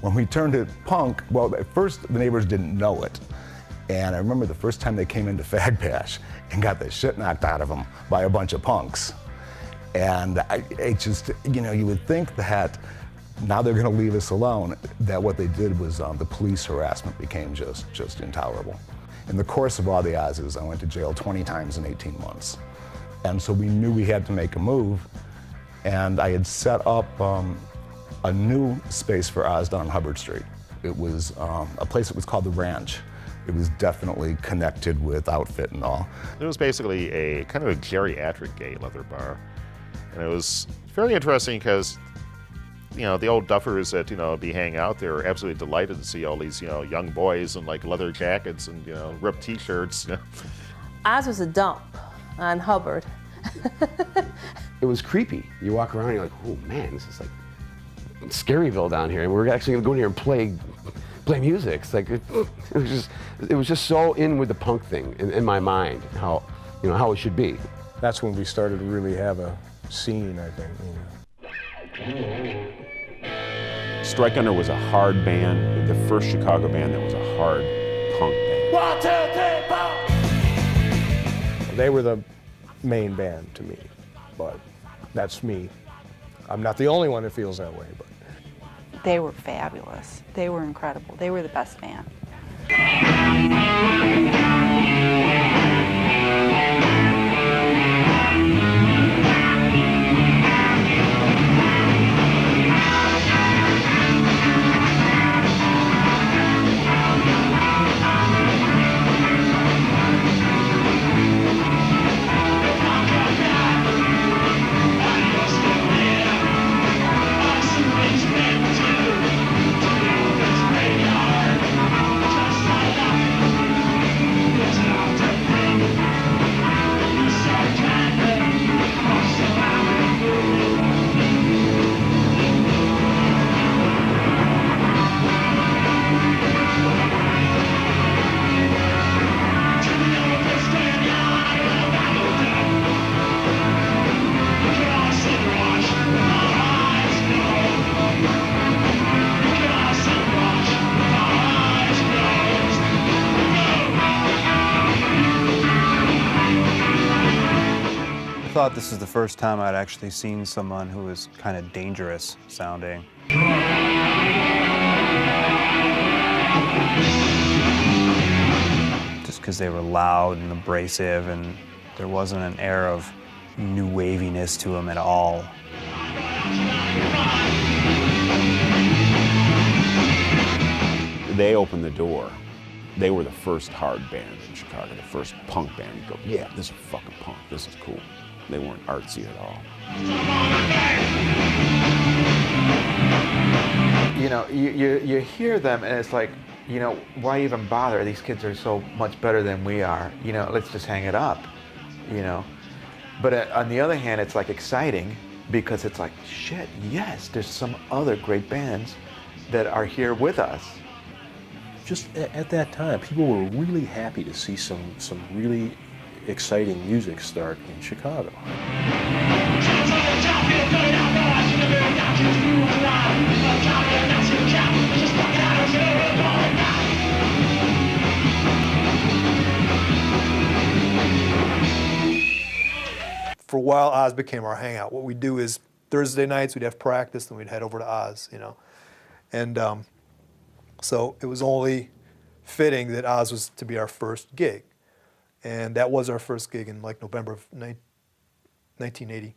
When we turned it punk, well, at first the neighbors didn't know it. And I remember the first time they came into Fag Bash and got the shit knocked out of them by a bunch of punks. And it just, you know, you would think that now they're gonna leave us alone, that what they did was the police harassment became just intolerable. In the course of all the Oz's, I went to jail 20 times in 18 months. And so we knew we had to make a move. And I had set up a new space for Oz down on Hubbard Street. It was a place that was called The Ranch. It was definitely connected with Outfit and all. It was basically a kind of a geriatric gay leather bar. And it was fairly interesting because, you know, the old duffers that, you know, be hanging out there were absolutely delighted to see all these, you know, young boys in like leather jackets and, you know, ripped t-shirts. You know. Oz was a dump on Hubbard. It was creepy. You walk around and you're like, oh man, this is like Scaryville down here, and we're actually gonna go in here and play music. It's like it was just so in with the punk thing in my mind, how, you know, how it should be. That's when we started to really have a scene, I think. You know. Strike Under was a hard band, the first Chicago band that was a hard punk band. 1, 2, 3, 4. They were the main band to me, but that's me. I'm not the only one that feels that way, but. They were fabulous. They were incredible. They were the best band. I thought this is the first time I'd actually seen someone who was kind of dangerous sounding. Just because they were loud and abrasive, and there wasn't an air of new waviness to them at all. They opened the door. They were the first hard band in Chicago, the first punk band. You go, yeah, this is fucking punk, this is cool. They weren't artsy at all. You know, you hear them and it's like, you know, why even bother? These kids are so much better than we are. You know, let's just hang it up, you know. But on the other hand, it's like exciting because it's like, shit, yes, there's some other great bands that are here with us. Just at that time, people were really happy to see some really exciting music start in Chicago. For a while, Oz became our hangout. What we do is Thursday nights we'd have practice, then we'd head over to Oz, you know. And so it was only fitting that Oz was to be our first gig. And that was our first gig in like November of 1980.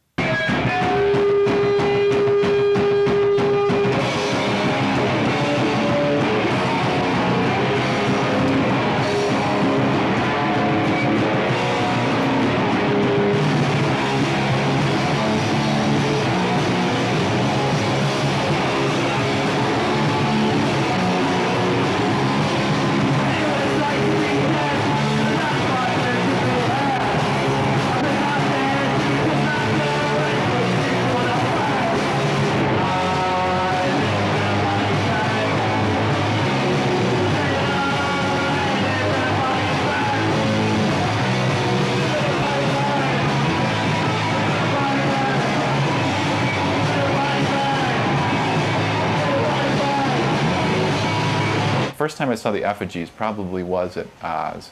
First time I saw the Effigies probably was at Oz.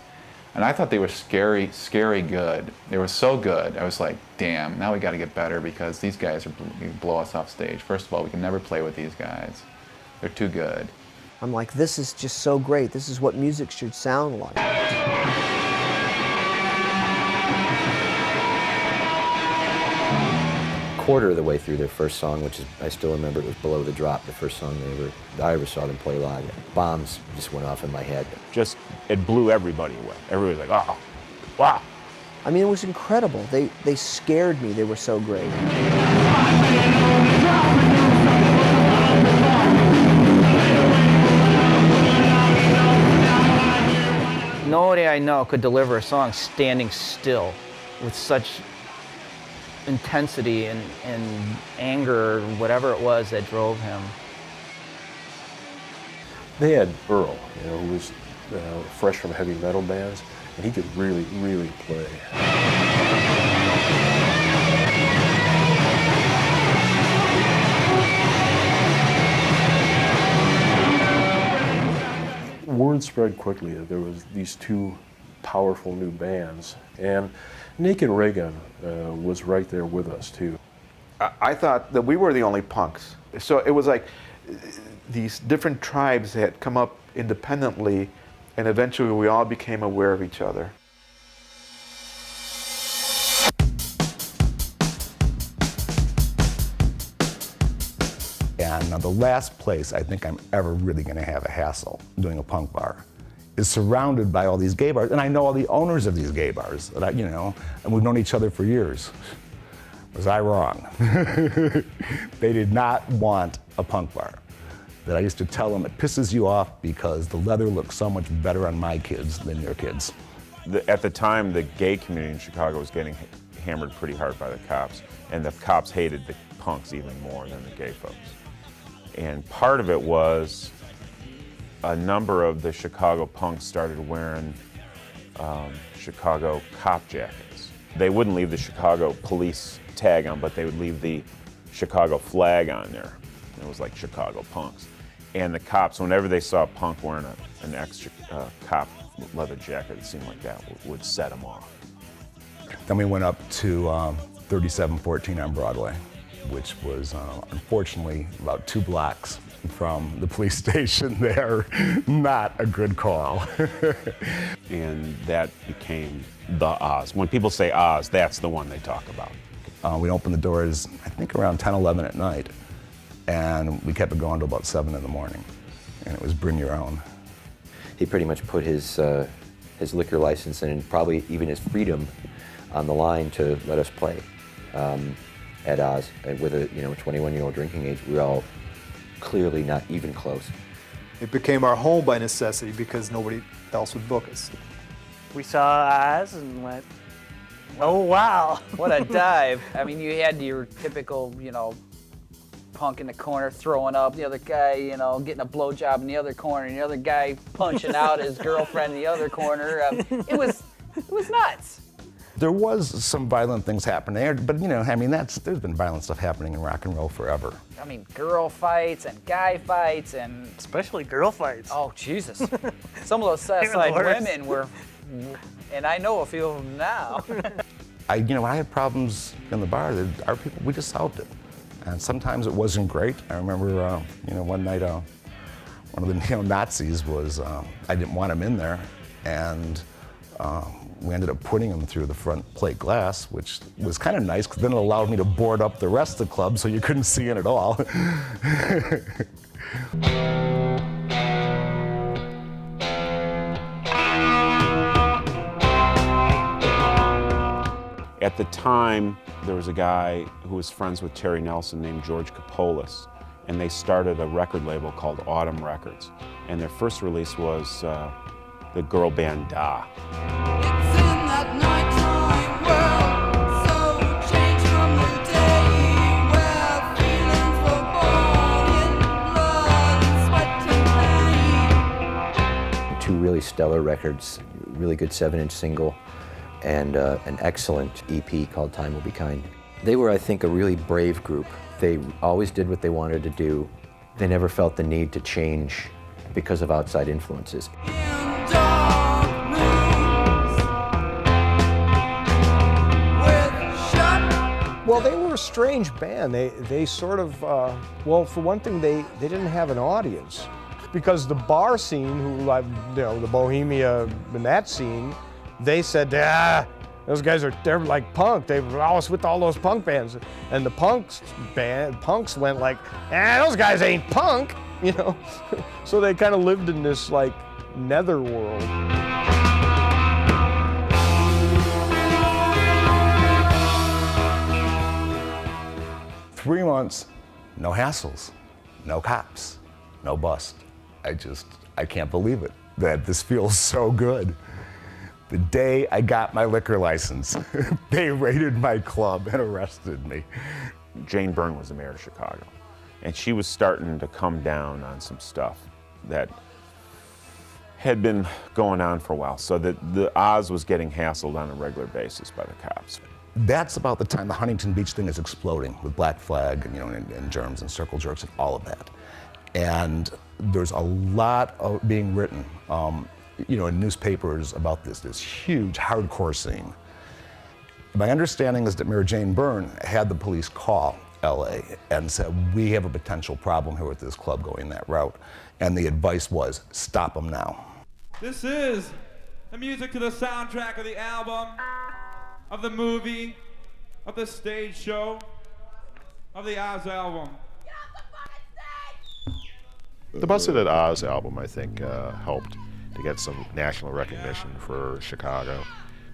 And I thought they were scary, scary good. They were so good. I was like, damn, now we got to get better because these guys are going to blow us off stage. First of all, we can never play with these guys. They're too good. I'm like, this is just so great. This is what music should sound like. Quarter of the way through their first song, which is, I still remember, it was Below the Drop, the first song I ever saw them play live. Bombs just went off in my head. Just, it blew everybody away. Everybody was like, oh, wow. I mean, it was incredible. They scared me. They were so great. Nobody I know could deliver a song standing still with such intensity and anger, or whatever it was that drove him. They had Earl, you know, who was fresh from heavy metal bands, and he could really, really play. didn't spread quickly. There was these two powerful new bands, and Naked Ray Gun was right there with us too. I thought that we were the only punks. So it was like these different tribes had come up independently, and eventually we all became aware of each other. And the last place I think I'm ever really going to have a hassle doing a punk bar is surrounded by all these gay bars, and I know all the owners of these gay bars, that you know, and we've known each other for years. Was I wrong? They did not want a punk bar. That I used to tell them, it pisses you off because the leather looks so much better on my kids than your kids. At the time, the gay community in Chicago was getting hammered pretty hard by the cops, and the cops hated the punks even more than the gay folks. And part of it was a number of the Chicago punks started wearing Chicago cop jackets. They wouldn't leave the Chicago police tag on, but they would leave the Chicago flag on there. It was like Chicago punks. And the cops, whenever they saw a punk wearing an extra cop leather jacket, it seemed like that would set them off. Then we went up to 3714 on Broadway, which was unfortunately about 2 blocks from the police station there. Not a good call. And that became the Oz. When people say Oz, that's the one they talk about. We opened the doors, I think around 10, 11 at night, and we kept it going till about 7 in the morning. And it was bring your own. He pretty much put his liquor license and probably even his freedom on the line to let us play at Oz. And with a 21-year-old drinking age, we were all clearly not even close. It became our home by necessity because nobody else would book us. We saw Oz and went, oh wow. What a dive. I mean, you had your typical, punk in the corner throwing up, the other guy, getting a blowjob in the other corner, and the other guy punching out his girlfriend in the other corner. It was nuts. There was some violent things happening there, but I mean, there's been violent stuff happening in rock and roll forever. I mean, girl fights and guy fights and... Especially girl fights. Oh, Jesus. Some of those Southside women were, and I know a few of them now. I had problems in the bar. Our people, we just solved it. And sometimes it wasn't great. I remember, one night, one of the neo-Nazis was, I didn't want him in there, and we ended up putting him through the front plate glass, which was kind of nice, because then it allowed me to board up the rest of the club so you couldn't see it at all. At the time, there was a guy who was friends with Terry Nelson named George Kapolis, and they started a record label called Autumn Records. And their first release was the girl band Da. Two really stellar records, really good 7-inch single, and an excellent EP called Time Will Be Kind. They were, I think, a really brave group. They always did what they wanted to do. They never felt the need to change because of outside influences. Well, they were a strange band. They sort of, well, for one thing, they didn't have an audience. Because the bar scene, the Bohemia and that scene, they said, those guys they're like punk. They were always with all those punk bands. And the punks went like, those guys ain't punk, So they kind of lived in this like nether world. Three months, no hassles, no cops, no bust. I can't believe it, that this feels so good. The day I got my liquor license, they raided my club and arrested me. Jane Byrne was the mayor of Chicago, and she was starting to come down on some stuff that had been going on for a while, so that the Oz was getting hassled on a regular basis by the cops. That's about the time the Huntington Beach thing is exploding with Black Flag and, and germs and circle jerks and all of that. And there's a lot of being written, you know, in newspapers about this huge hardcore scene. My understanding is that Mary Jane Byrne had the police call LA and said, we have a potential problem here with this club going that route. And the advice was, stop them now. This is the music to the soundtrack of the album, of the movie, of the stage show, of the Oz album. The Busted at Oz album, I think, helped to get some national recognition for Chicago.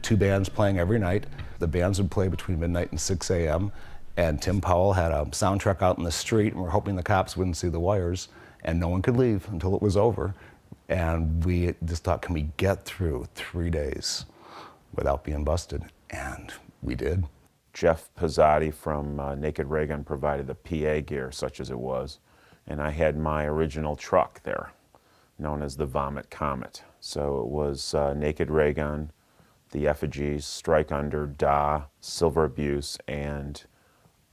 2 bands playing every night. The bands would play between midnight and 6 a.m. And Tim Powell had a sound truck out in the street, and we're hoping the cops wouldn't see the wires, and no one could leave until it was over. And we just thought, can we get through 3 days without being busted? And we did. Jeff Pizzotti from Naked Ray Gun provided the PA gear, such as it was, and I had my original truck there, known as the Vomit Comet. So it was Naked Ray Gun, the Effigies, Strike Under, Da, Silver Abuse, and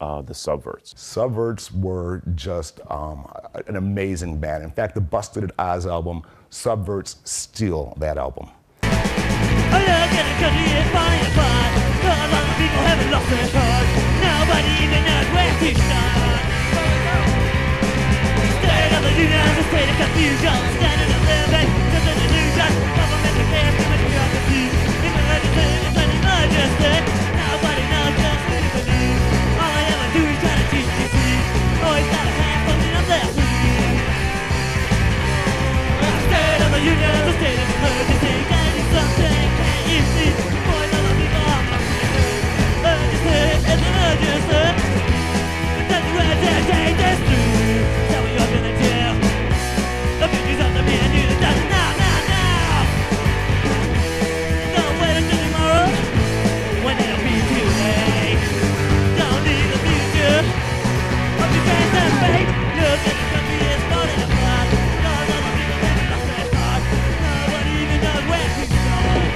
the Subverts. Subverts were just an amazing band. In fact, the Busted at Oz album, Subverts steal that album. I look at the country is falling apart. A lot of people haven't lost their heart. Nobody even knows where to start. State of the union, the state of confusion. Standing and living, just an illusion. Government affairs, too much bureaucracy. Emergency, it's an emergency. Nobody knows just who to believe. All I ever do is try to teach you see. Always gotta have something up there for you. State of the union, the state of emergency. Gotta do something, can't you see? Boys, all the people are urgency, it's an urgency. That's where they take this through. Tell me you're gonna tell. The pictures of the man who does it now, now, now. Don't wait until tomorrow, when it'll be too late. Don't leave the future of your friends and fate. Look at the country is falling apart. All other people haven't lost their heart. Nobody even knows where to start.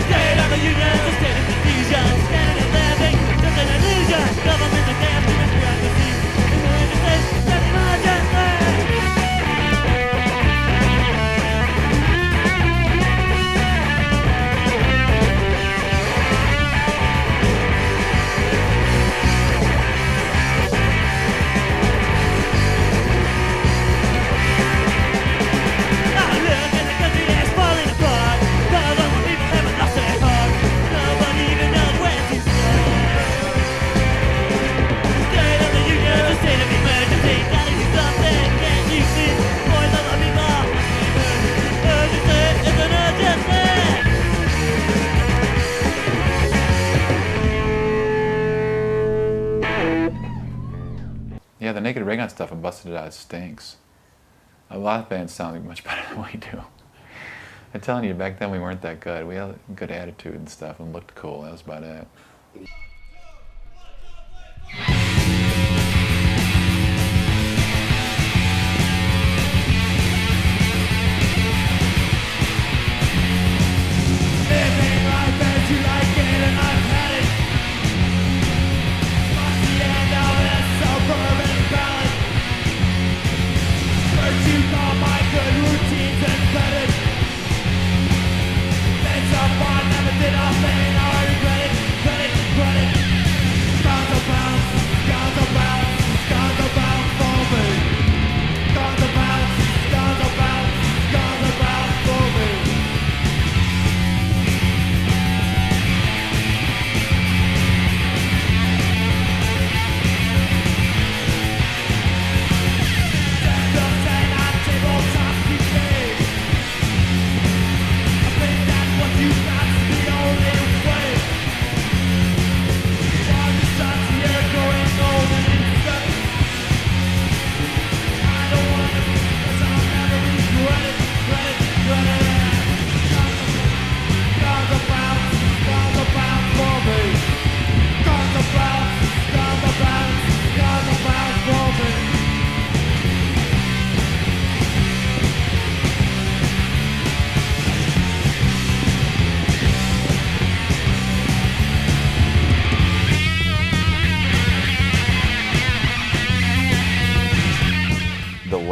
State of the union, the state of confusion. Standing and living, just an illusion. Government affairs, too much bureaucracy. Emergency, just emergency. Yeah, the Naked Ray Gun stuff and Busted It Out stinks. A lot of bands sound much better than we do. I'm telling you, back then we weren't that good. We had a good attitude and stuff and looked cool. That was about it. Living life as you like it, and I've had it. Towards the end of this suburban ballad, first you call my good routines and credit. Then someone never did a thing, I regret it. Credit, credit,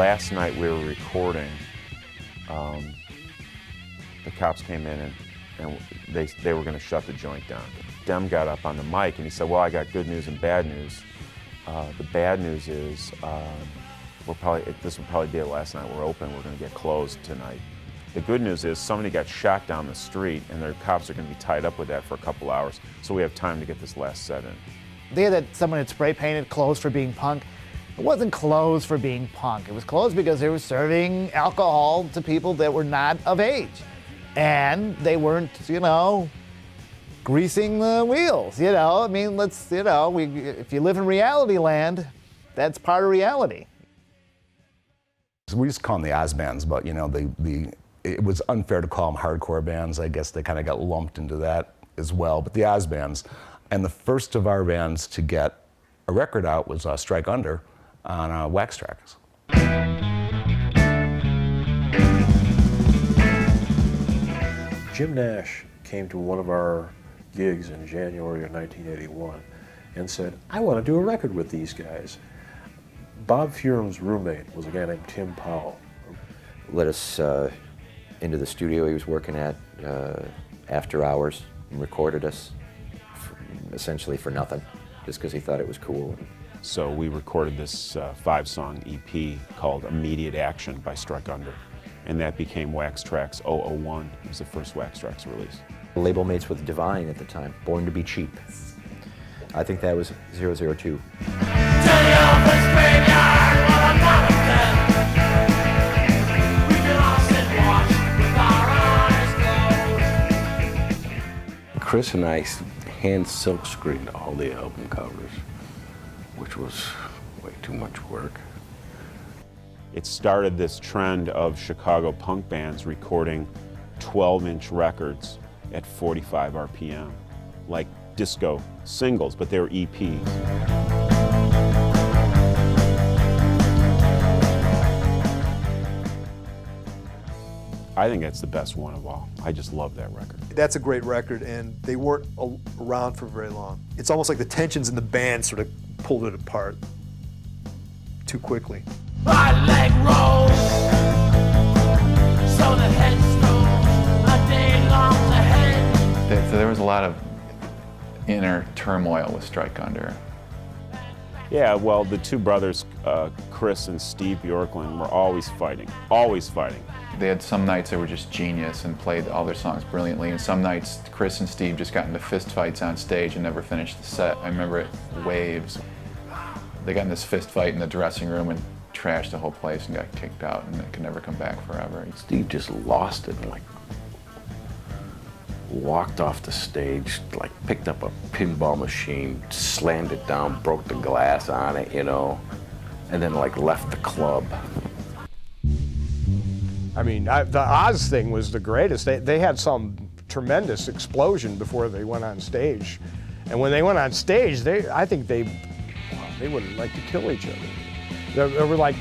last night we were recording, the cops came in and they were going to shut the joint down. Dem got up on the mic and he said, well, I got good news and bad news. The bad news is this will probably be the last night we're open. We're going to get closed tonight. The good news is somebody got shot down the street and their cops are going to be tied up with that for a couple hours, so we have time to get this last set in. The idea that someone had spray painted closed for being punk, it wasn't closed for being punk. It was closed because they were serving alcohol to people that were not of age. And they weren't, greasing the wheels, I mean, if you live in reality land, that's part of reality. We used to call them the Oz bands, but it was unfair to call them hardcore bands. I guess they kind of got lumped into that as well, but the Oz bands. And the first of our bands to get a record out was Strike Under on Wax Trax. Jim Nash came to one of our gigs in January of 1981 and said, I want to do a record with these guys. Bob Furum's roommate was a guy named Tim Powell. Let us into the studio he was working at after hours and recorded us essentially for nothing, just because he thought it was cool. So we recorded this 5-song EP called Immediate Action by Strike Under, and that became Wax Trax 001. It was the first Wax Trax release. Label mates with Divine at the time, Born to be Cheap. I think that was 002. Chris and I hand silk screened all the album covers, which was way too much work. It started this trend of Chicago punk bands recording 12-inch records at 45 RPM, like disco singles, but they were EPs. I think that's the best one of all. I just love that record. That's a great record, and they weren't around for very long. It's almost like the tensions in the band sort of pulled it apart too quickly. My leg rolls, so the headstones a day long ahead. There was a lot of inner turmoil with Strike Under. Yeah, well, the two brothers, Chris and Steve Bjorklund, were always fighting, always fighting. They had some nights they were just genius and played all their songs brilliantly, and some nights Chris and Steve just got into fist fights on stage and never finished the set. I remember at Waves, they got in this fist fight in the dressing room and trashed the whole place and got kicked out, and they could never come back forever. Steve just lost it and walked off the stage, picked up a pinball machine, slammed it down, broke the glass on it, and then left the club. I mean, the Oz thing was the greatest. They had some tremendous explosion before they went on stage. And when they went on stage, I think they would like to kill each other. There were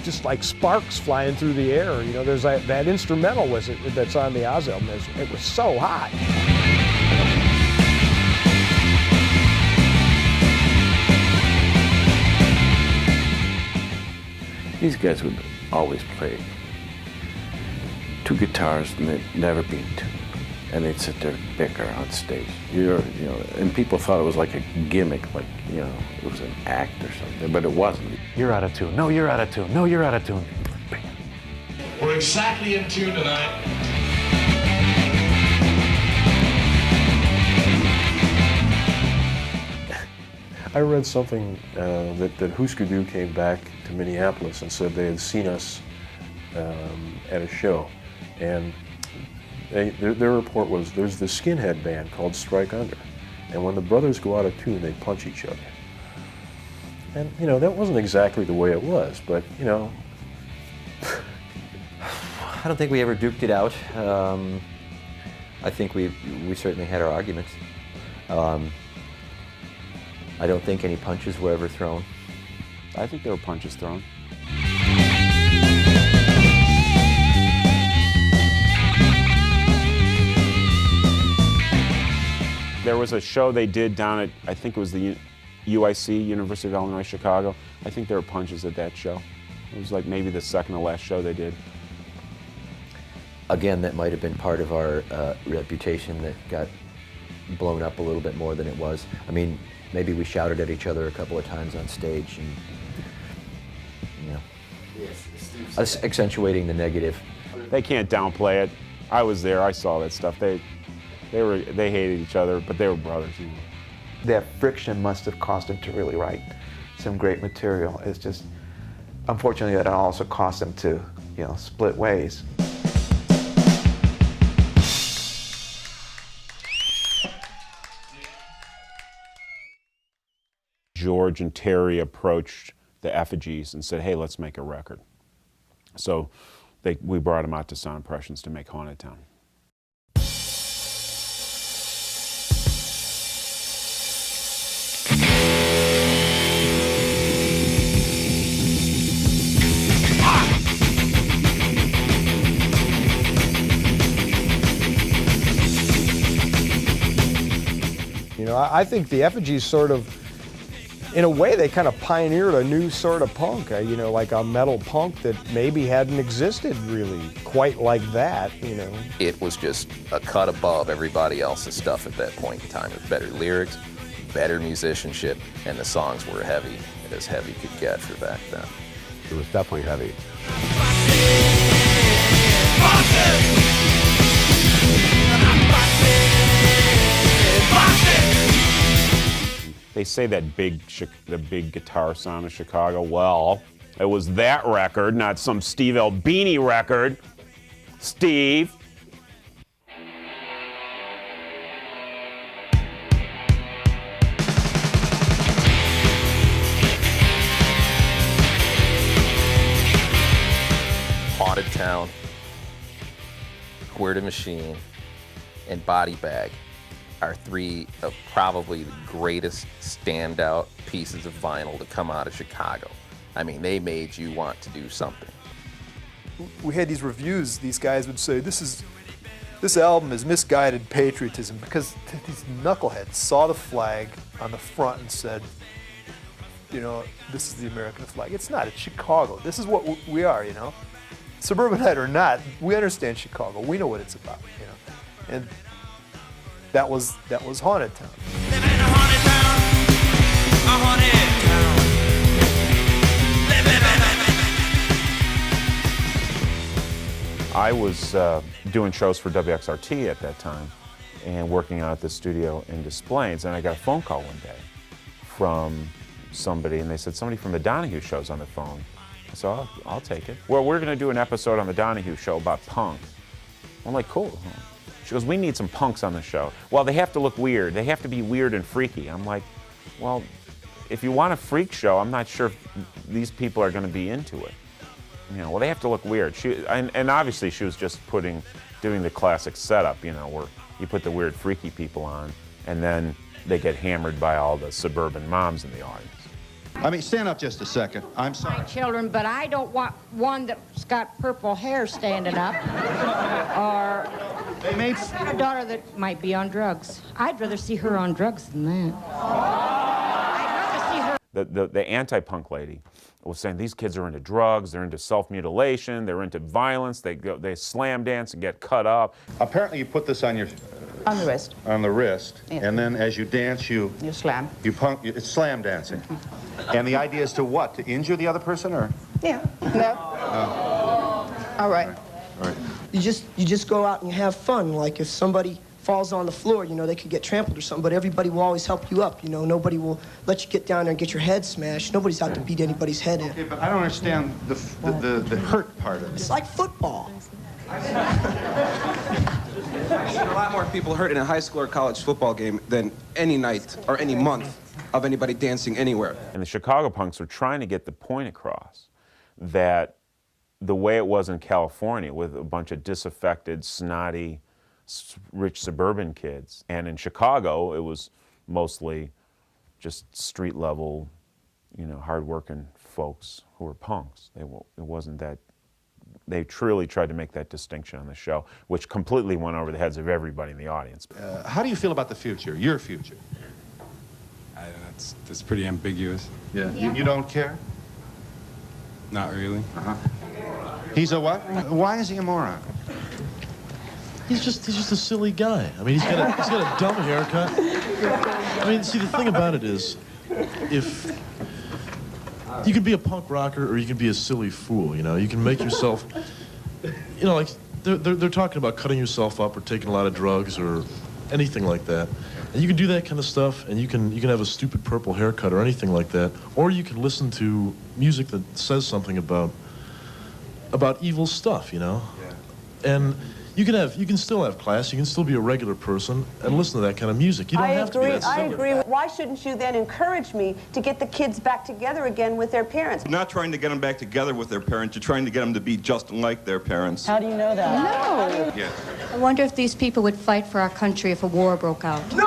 just like sparks flying through the air. There's that instrumental that's on the Oz album. It was so hot. These guys would always play 2 guitars and they'd never be in tune. And they'd sit there and bicker on stage. And people thought it was like a gimmick, it was an act or something, but it wasn't. You're out of tune. No, you're out of tune. No, you're out of tune. We're exactly in tune tonight. I read something that Husker Du came back to Minneapolis and said they had seen us at a show. And their report was there's this skinhead band called Strike Under. And when the brothers go out of tune, they punch each other. And, that wasn't exactly the way it was, but, I don't think we ever duked it out. I think we certainly had our arguments. I don't think any punches were ever thrown. I think there were punches thrown. There was a show they did down at, I think it was the UIC, University of Illinois, Chicago. I think there were punches at that show. It was like maybe the second to last show they did. Again, that might have been part of our reputation that got blown up a little bit more than it was. I mean, maybe we shouted at each other a couple of times on stage, and you know, accentuating the negative. They can't downplay it. I was there. I saw that stuff. They hated each other, but they were brothers. That friction must have caused them to really write some great material. It's just, unfortunately, that also caused them to, you know, split ways. George and Terry approached the Effigies and said, hey, let's make a record. So we brought them out to Sound Impressions to make Haunted Town. You know, I think the Effigies sort of, in a way, they kind of pioneered a new sort of punk, you know, like a metal punk that maybe hadn't existed really quite like that, you know. It was just a cut above everybody else's stuff at that point in time. With better lyrics, better musicianship, and the songs were heavy, as heavy could get for back then. It was definitely heavy. They say that the big guitar sound of Chicago. Well, it was that record, not some Steve Albini record. Steve. Haunted Town, Queer the Machine, and Body Bag are three of probably the greatest standout pieces of vinyl to come out of Chicago. I mean, they made you want to do something. We had these reviews, these guys would say, this album is misguided patriotism, because these knuckleheads saw the flag on the front and said, you know, this is the American flag. It's not, it's Chicago. This is what we are, you know. Suburbanite or not, we understand Chicago. We know what it's about, you know. And that was Haunted Town. Living in a haunted town, a haunted town. I was doing shows for WXRT at that time and working out at the studio in Des Plaines, and I got a phone call one day from somebody, and they said, somebody from the Donahue Show's on the phone. So I'll take it. Well, we're going to do an episode on the Donahue Show about punk. I'm like, cool. She goes, we need some punks on the show. Well, they have to look weird. They have to be weird and freaky. I'm like, well, if you want a freak show, I'm not sure if these people are going to be into it. You know, well, they have to look weird. And obviously she was just doing the classic setup, you know, where you put the weird, freaky people on, and then they get hammered by all the suburban moms in the audience. I mean, stand up just a second. I'm sorry. My children, but I don't want one that's got purple hair standing up, or I've got a daughter that might be on drugs. I'd rather see her on drugs than that. I'd rather see her. The anti-punk lady was saying these kids are into drugs, they're into self-mutilation, they're into violence, they slam dance and get cut up. Apparently you put this on your... On the wrist. On the wrist, Yeah. and then as you dance, you slam. It's slam dancing. And the idea is to what? To injure the other person, or? Yeah. No. All right. All right. You just go out and have fun. Like if somebody falls on the floor, you know, they could get trampled or something, but everybody will always help you up, you know. Nobody will let you get down there and get your head smashed. Nobody's out to beat anybody's head in. Okay, but I don't understand the hurt part of it. It's like football. I've seen a lot more people hurt in a high school or college football game than any night or any month of anybody dancing anywhere. And the Chicago punks were trying to get the point across that the way it was in California with a bunch of disaffected, snotty, rich suburban kids, and in Chicago it was mostly just street level, you know, hard-working folks who were punks. It wasn't that. They truly tried to make that distinction on the show, which completely went over the heads of everybody in the audience. How do you feel about the future, your future? That's pretty ambiguous. Yeah. You don't care? Not really. He's a what? Why is he a moron? He's just a silly guy. I mean, he's got a dumb haircut. I mean, see, the thing about it is, if you can be a punk rocker or you can be a silly fool, you know, you can make yourself, you know, like they're talking about cutting yourself up or taking a lot of drugs or anything like that. And you can do that kind of stuff, and you can have a stupid purple haircut or anything like that, or you can listen to music that says something about evil stuff, you know. Yeah. And you can still have class. You can still be a regular person and listen to that kind of music. You don't have to be that silly. I agree. Why shouldn't you then encourage me to get the kids back together again with their parents? You're not trying to get them back together with their parents. You're trying to get them to be just like their parents. How do you know that? No. Yeah. I wonder if these people would fight for our country if a war broke out. No.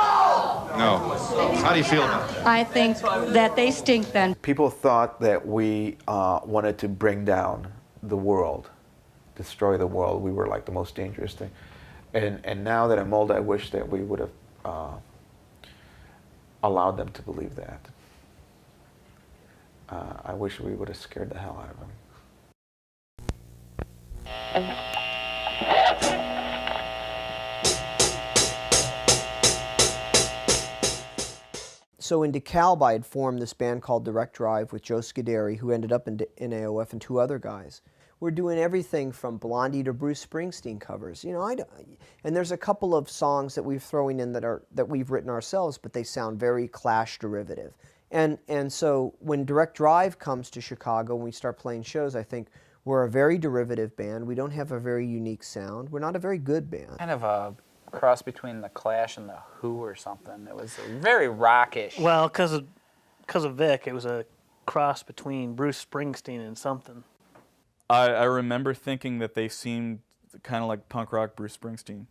How do you feel about that? I think that they stink then. People thought that we wanted to bring down the world, destroy the world. We were like the most dangerous thing. And now that I'm old, I wish that we would have allowed them to believe that. I wish we would have scared the hell out of them. So in DeKalb, I had formed this band called Direct Drive with Joe Scuderi, who ended up in AOF, and two other guys. We're doing everything from Blondie to Bruce Springsteen covers. You know, and there's a couple of songs that we're throwing in that we've written ourselves, but they sound very Clash derivative. And so when Direct Drive comes to Chicago and we start playing shows, I think we're a very derivative band. We don't have a very unique sound. We're not a very good band. Kind of a cross between the Clash and the Who or something. It was very rockish. Well, because of Vic, it was a cross between Bruce Springsteen and something. I remember thinking that they seemed kind of like punk rock Bruce Springsteen.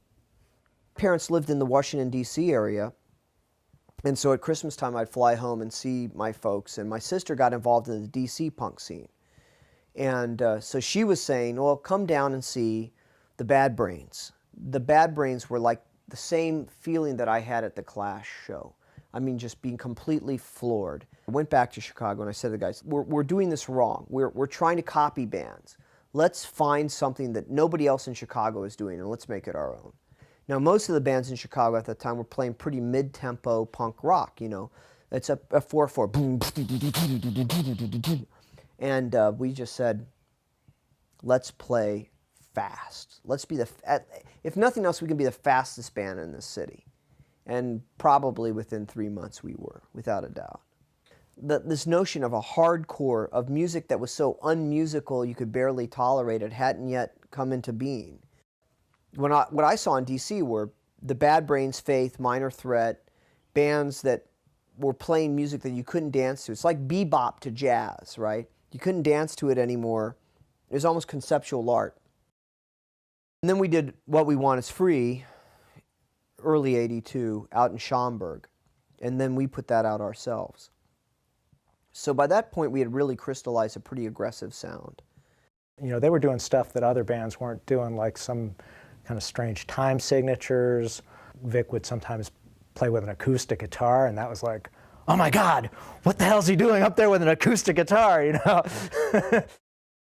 Parents lived in the Washington, D.C. area, and so at Christmas time I'd fly home and see my folks, and my sister got involved in the D.C. punk scene. And so she was saying, well, come down and see the Bad Brains. The Bad Brains were like the same feeling that I had at the Clash show. I mean, just being completely floored. I went back to Chicago and I said to the guys, we're doing this wrong. We're trying to copy bands. Let's find something that nobody else in Chicago is doing and let's make it our own. Now, most of the bands in Chicago at that time were playing pretty mid-tempo punk rock, you know. It's a 4/4, boom, and we just said, let's play fast. Let's be if nothing else, we can be the fastest band in this city. And probably within 3 months we were, without a doubt. This notion of a hardcore, of music that was so unmusical you could barely tolerate it, hadn't yet come into being. What I saw in D.C. were the Bad Brains, Faith, Minor Threat, bands that were playing music that you couldn't dance to. It's like bebop to jazz, right? You couldn't dance to it anymore. It was almost conceptual art. And then we did What We Want Is Free, early '82, out in Schaumburg. And then we put that out ourselves. So by that point, we had really crystallized a pretty aggressive sound. You know, they were doing stuff that other bands weren't doing, like some kind of strange time signatures. Vic would sometimes play with an acoustic guitar, and that was like, oh my God, what the hell's he doing up there with an acoustic guitar, you know?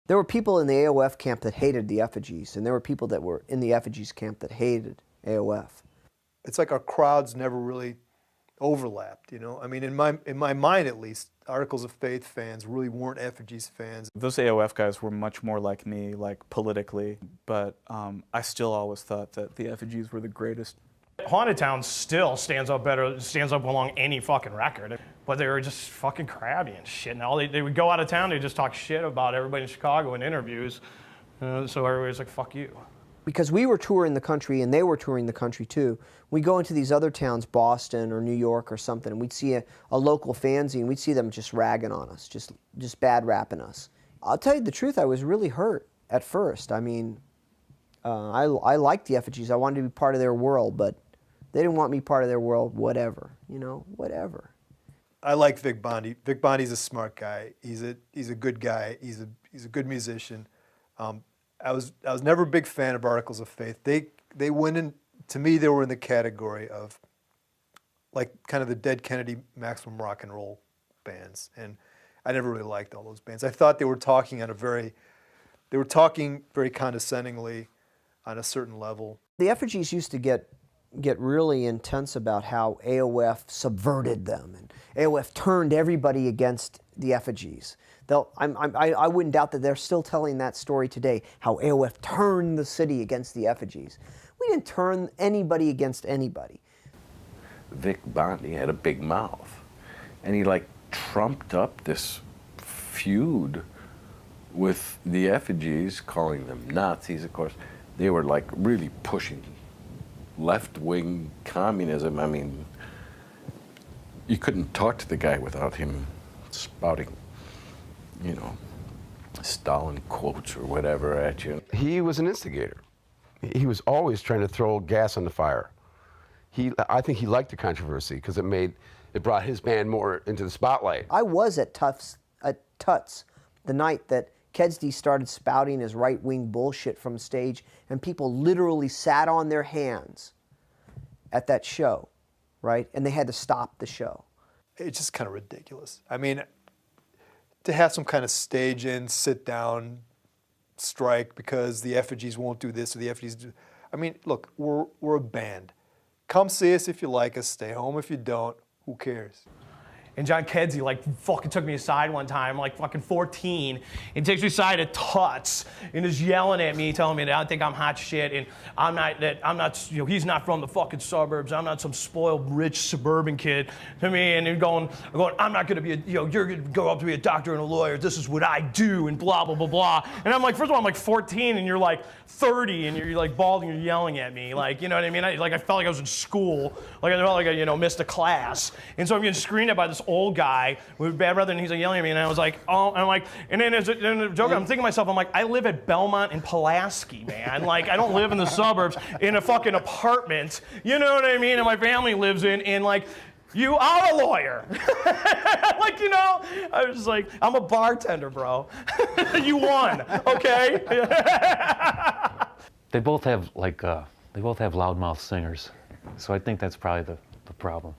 There were people in the AOF camp that hated the Effigies, and there were people that were in the Effigies camp that hated AOF. It's like our crowds never really overlapped, you know? I mean, in my mind at least, Articles of Faith fans really weren't Effigies fans. Those AOF guys were much more like me, like politically, but I still always thought that the Effigies were the greatest. Haunted Town still stands up along any fucking record, but they were just fucking crabby and shit. And they would go out of town, they just talk shit about everybody in Chicago in interviews, so everybody's like, fuck you. Because we were touring the country and they were touring the country too. We go into these other towns, Boston or New York or something, and we'd see a local fanzine, we'd see them just ragging on us, just bad rapping us. I'll tell you the truth, I was really hurt at first. I mean, I liked the Effigies, I wanted to be part of their world, but they didn't want me part of their world, whatever, you know, whatever. I like Vic Bondi. Vic Bondi's a smart guy. He's a good guy. He's a good musician. I was never a big fan of Articles of Faith. They went in, to me, they were in the category of like kind of the Dead Kennedy maximum rock and roll bands. And I never really liked all those bands. I thought they were talking very condescendingly on a certain level. The effigies used to get really intense about how AOF subverted them, and AOF turned everybody against the effigies. I wouldn't doubt that they're still telling that story today, how AOF turned the city against the effigies. We didn't turn anybody against anybody. Vic Bondi had a big mouth, and he like trumped up this feud with the effigies, calling them Nazis. Of course, they were like really pushing left-wing communism. I mean, you couldn't talk to the guy without him spouting, you know, Stalin quotes or whatever at you. He was an instigator. He was always trying to throw gas on the fire. I think he liked the controversy because it brought his band more into the spotlight. I was at Tuts the night that Kedsey started spouting his right-wing bullshit from stage, and people literally sat on their hands at that show, right? And they had to stop the show. It's just kind of ridiculous. I mean, to have some kind of stage-in, sit-down strike because the effigies won't do this or the effigies do... I mean, look, we're a band. Come see us if you like us. Stay home if you don't. Who cares? And John Kedsey like fucking took me aside one time, like fucking 14, and takes me aside at Tuts and is yelling at me, telling me that I think I'm hot shit, and I'm not, you know, he's not from the fucking suburbs. I'm not some spoiled, rich suburban kid to me, and then going, I'm not gonna be you're gonna go up to be a doctor and a lawyer. This is what I do, and blah blah blah blah. And I'm like, first of all, I'm like 14, and you're like 30, and you're like bald, and you're yelling at me, like, you know what I mean? I felt like I was in school, like I felt like I missed a class, and so I'm getting screamed at by this old guy with bad breath, and he's like yelling at me, and I was like, oh, and I'm like, and then as a joke, I'm thinking to myself, I'm like, I live at Belmont and Pulaski, man. Like, I don't live in the suburbs in a fucking apartment, you know what I mean? And my family lives in, and like, you are a lawyer. Like, you know, I was just like, I'm a bartender, bro. You won, okay? They both have loudmouth singers, so I think that's probably the problem.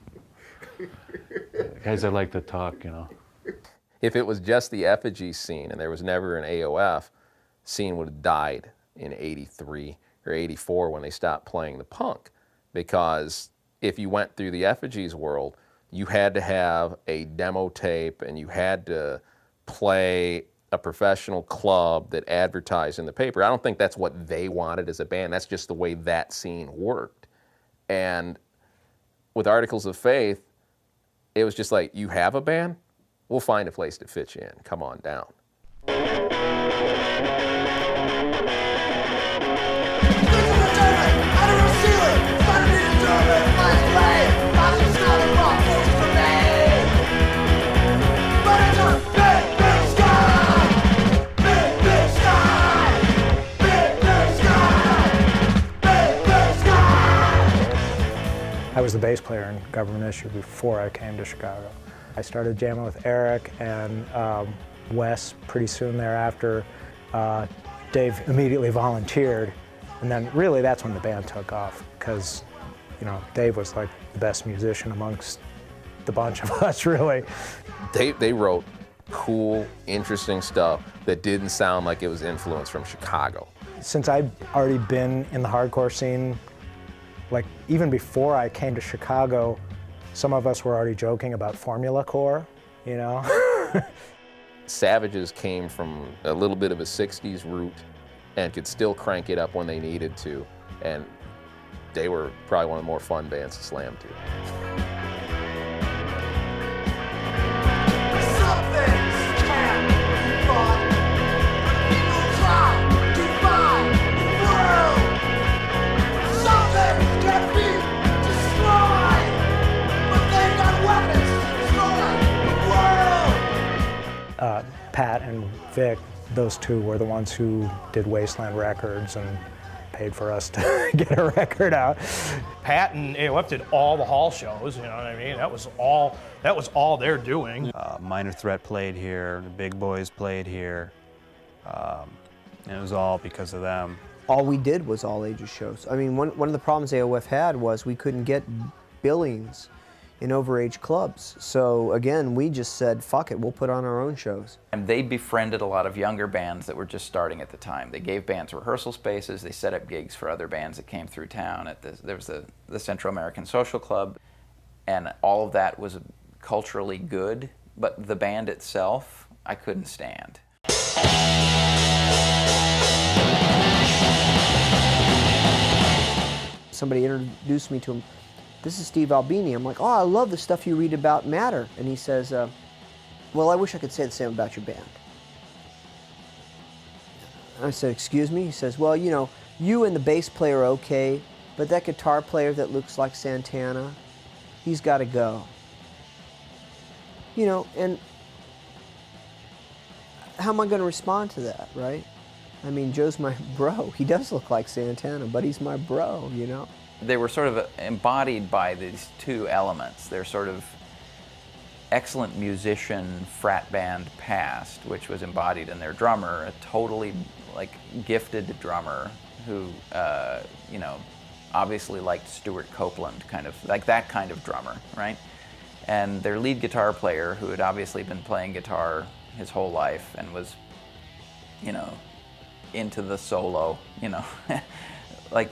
Guys that like to talk, you know. If it was just the effigy scene and there was never an AOF, scene would have died in '83 or '84 when they stopped playing the punk. Because if you went through the effigies world, you had to have a demo tape and you had to play a professional club that advertised in the paper. I don't think that's what they wanted as a band. That's just the way that scene worked. And with Articles of Faith, it was just like, you have a band? We'll find a place to fit you in. Come on down. I was the bass player in Government Issue before I came to Chicago. I started jamming with Eric and Wes pretty soon thereafter. Dave immediately volunteered, and then really that's when the band took off, because, you know, Dave was like the best musician amongst the bunch of us, really. They wrote cool, interesting stuff that didn't sound like it was influenced from Chicago. Since I'd already been in the hardcore scene, like even before I came to Chicago, some of us were already joking about Formula Core, you know? Savages came from a little bit of a 60s root and could still crank it up when they needed to, and they were probably one of the more fun bands to slam to. Pat and Vic, those two were the ones who did Wasteland Records and paid for us to get a record out. Pat and AOF did all the hall shows, you know what I mean? That was all they're doing. Minor Threat played here, the Big Boys played here, and it was all because of them. All we did was all ages shows. I mean, one of the problems AOF had was we couldn't get billings. in overage clubs. So again, we just said, fuck it, we'll put on our own shows. And they befriended a lot of younger bands that were just starting at the time. They gave bands rehearsal spaces, they set up gigs for other bands that came through town. There was the Central American Social Club, and all of that was culturally good, but the band itself, I couldn't stand. Somebody introduced me to him. This is Steve Albini. I'm like, oh, I love the stuff you read about Matter. And he says, well, I wish I could say the same about your band. I said, excuse me? He says, well, you know, you and the bass player are okay, but that guitar player that looks like Santana, he's got to go. You know, and how am I going to respond to that, right? I mean, Joe's my bro. He does look like Santana, but he's my bro, you know? They were sort of embodied by these two elements. They're sort of excellent musician frat band past, which was embodied in their drummer, a totally like gifted drummer who, you know, obviously liked Stuart Copeland, kind of like that kind of drummer, right? And their lead guitar player, who had obviously been playing guitar his whole life and was, you know, into the solo, you know, like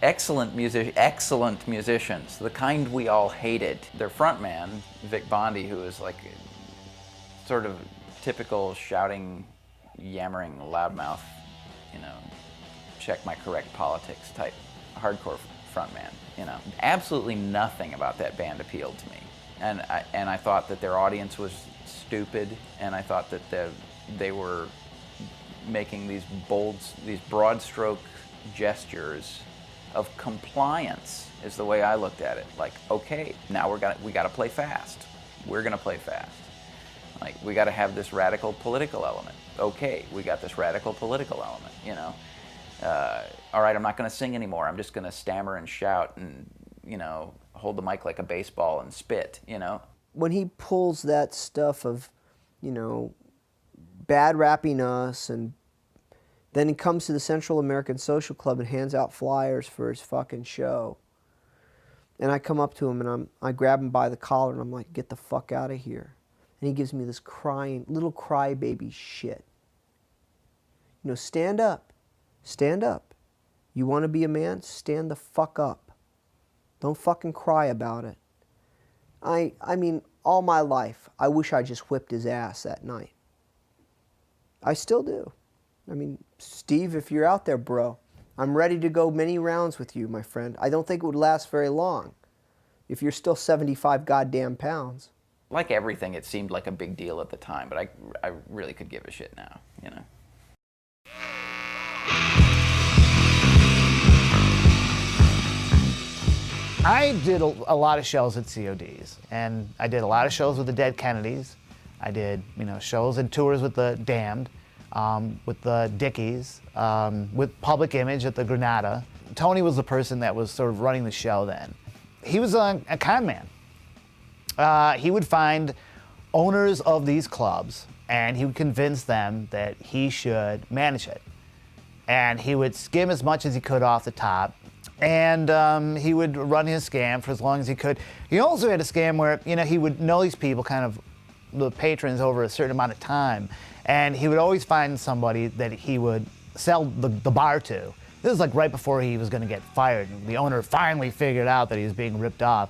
excellent musicians, the kind we all hated. Their frontman, Vic Bondi, who is like sort of typical shouting, yammering loudmouth, you know, check my correct politics type hardcore frontman, you know. Absolutely nothing about that band appealed to me. And I thought that their audience was stupid, and I thought that they were making these broad stroke gestures of compliance is the way I looked at it. Like, okay, now we gotta play fast. We're gonna play fast. Like, we gotta have this radical political element. Okay, we got this radical political element, you know. All right, I'm not gonna sing anymore. I'm just gonna stammer and shout and, you know, hold the mic like a baseball and spit, you know. When he pulls that stuff of, you know, bad rapping us, and then he comes to the Central American Social Club and hands out flyers for his fucking show. And I come up to him and I grab him by the collar and I'm like, get the fuck out of here. And he gives me this crying, little crybaby shit. You know, stand up. Stand up. You want to be a man? Stand the fuck up. Don't fucking cry about it. I mean, all my life, I wish I just whipped his ass that night. I still do. I mean, Steve, if you're out there, bro, I'm ready to go many rounds with you, my friend. I don't think it would last very long if you're still 75 goddamn pounds. Like everything, it seemed like a big deal at the time, but I really could give a shit now, you know. I did a lot of shows at CODs, and I did a lot of shows with the Dead Kennedys. I did, you know, shows and tours with the Damned, with the Dickies, with Public Image at the Granada. Tony was the person that was sort of running the show then. He was a con man. He would find owners of these clubs, and he would convince them that he should manage it. And he would skim as much as he could off the top, and he would run his scam for as long as he could. He also had a scam where, you know, he would know these people, kind of the patrons, over a certain amount of time, and he would always find somebody that he would sell the bar to. This was like right before he was going to get fired. And the owner finally figured out that he was being ripped off,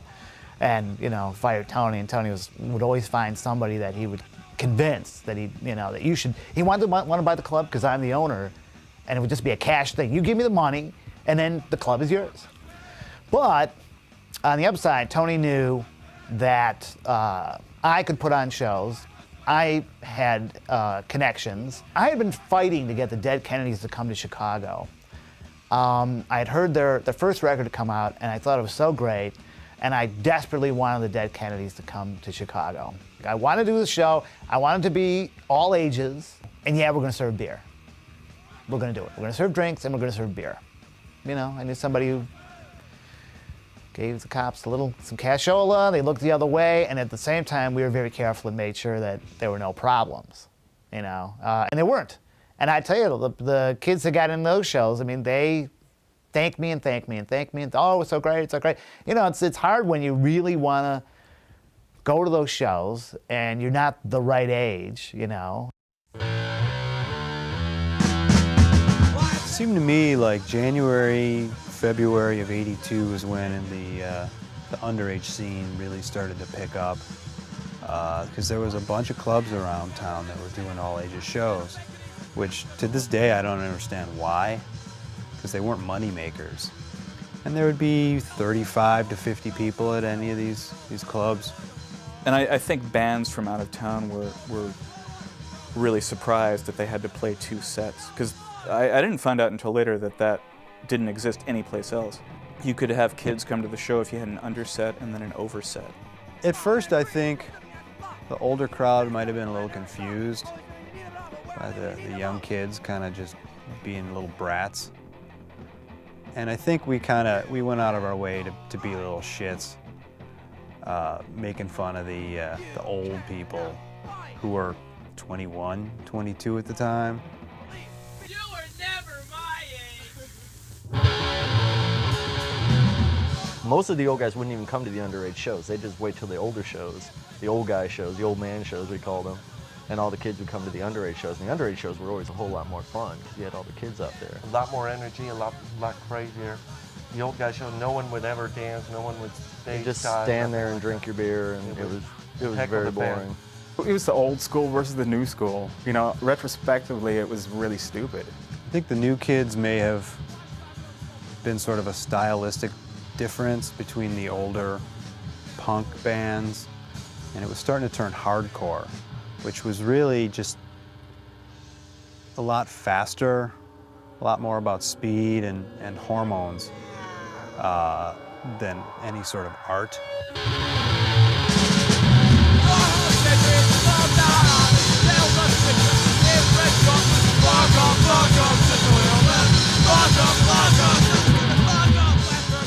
and, you know, fired Tony. And Tony would always find somebody that he would convince that he, you know, that you should. He want to buy the club because I'm the owner, and it would just be a cash thing. You give me the money, and then the club is yours. But on the upside, Tony knew that I could put on shows. I had connections. I had been fighting to get the Dead Kennedys to come to Chicago. I had heard their first record to come out, and I thought it was so great, and I desperately wanted the Dead Kennedys to come to Chicago. I wanted to do the show. I wanted to be all ages, and yeah, we're going to serve beer. We're going to do it. We're going to serve drinks, and we're going to serve beer. You know, I knew somebody who gave the cops some cashola. They looked the other way, and at the same time, we were very careful and made sure that there were no problems, you know, and there weren't. And I tell you, the kids that got in those shows, I mean, they thank me and thank me and thank me, and oh, it's so great, it's so great. You know, it's hard when you really want to go to those shows and you're not the right age, you know. It seemed to me like January, February of '82 was when the underage scene really started to pick up, because there was a bunch of clubs around town that were doing all ages shows, which to this day I don't understand why, because they weren't money makers. And there would be 35 to 50 people at any of these clubs. And I think bands from out of town were really surprised that they had to play 2 sets, because I didn't find out until later that that didn't exist anyplace else. You could have kids come to the show if you had an underset and then an overset. At first, I think the older crowd might have been a little confused by the young kids kind of just being little brats. And I think we went out of our way to be little shits, making fun of the old people who were 21, 22 at the time. Most of the old guys wouldn't even come to the underage shows. They'd just wait till the older shows, the old guy shows, the old man shows, we called them. And all the kids would come to the underage shows. And the underage shows were always a whole lot more fun because you had all the kids out there. A lot more energy, a lot crazier. The old guy show, no one would ever dance, no one would stay. You just stand there and drink your beer, and it was very boring. It was the old school versus the new school. You know, retrospectively, it was really stupid. I think the new kids may have been sort of a stylistic difference between the older punk bands, and it was starting to turn hardcore, which was really just a lot faster, a lot more about speed and hormones than any sort of art.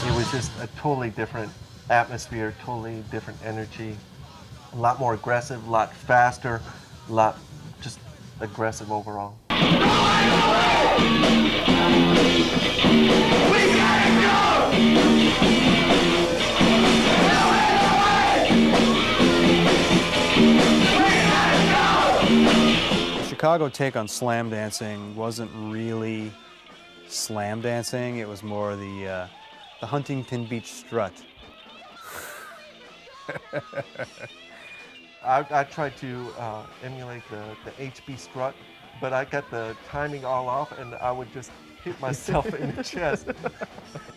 It was just a totally different atmosphere, totally different energy, a lot more aggressive, a lot faster, a lot just aggressive overall. The Chicago take on slam dancing wasn't really slam dancing, it was more the Huntington Beach strut. I tried to emulate the HB strut, but I got the timing all off and I would just hit myself in the chest.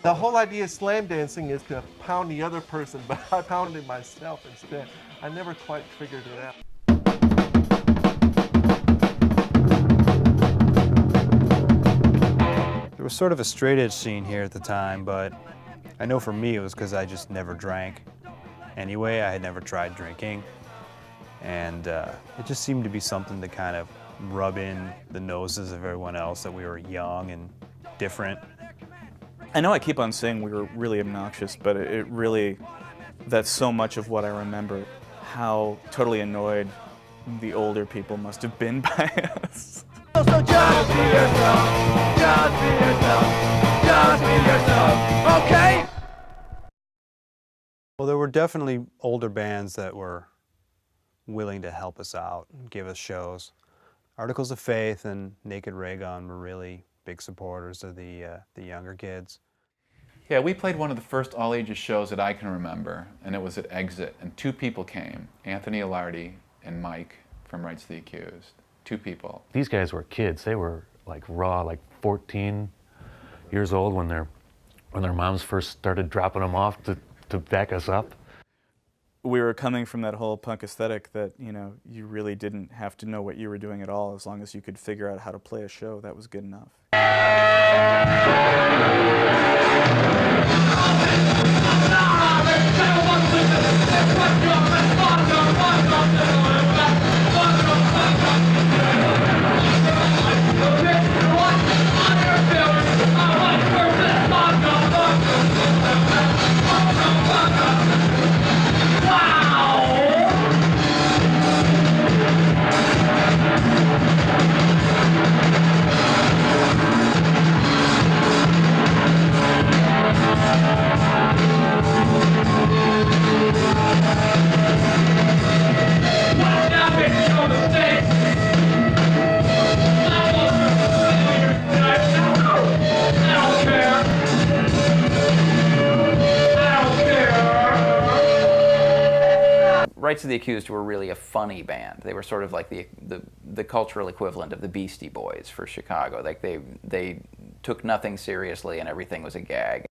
The whole idea of slam dancing is to pound the other person, but I pounded myself instead. I never quite figured it out. There was sort of a straight edge scene here at the time, but I know for me it was because I just never drank. Anyway, I had never tried drinking, and it just seemed to be something to kind of rub in the noses of everyone else that we were young and different. I know I keep on saying we were really obnoxious, but it really, that's so much of what I remember, how totally annoyed the older people must have been by us. So just be yourself, just be yourself, just be yourself, okay? Well, there were definitely older bands that were willing to help us out and give us shows. Articles of Faith and Naked Raygun were really big supporters of the younger kids. Yeah, we played one of the first all-ages shows that I can remember, and it was at Exit, and 2 people came, Anthony Alardi and Mike from Rights of the Accused. 2 people. These guys were kids. They were like raw, like 14 years old when their moms first started dropping them off to back us up. We were coming from that whole punk aesthetic that, you know, you really didn't have to know what you were doing at all. As long as you could figure out how to play a show, that was good enough. Wow. Rights of the Accused were really a funny band. They were sort of like the cultural equivalent of the Beastie Boys for Chicago. Like they took nothing seriously and everything was a gag.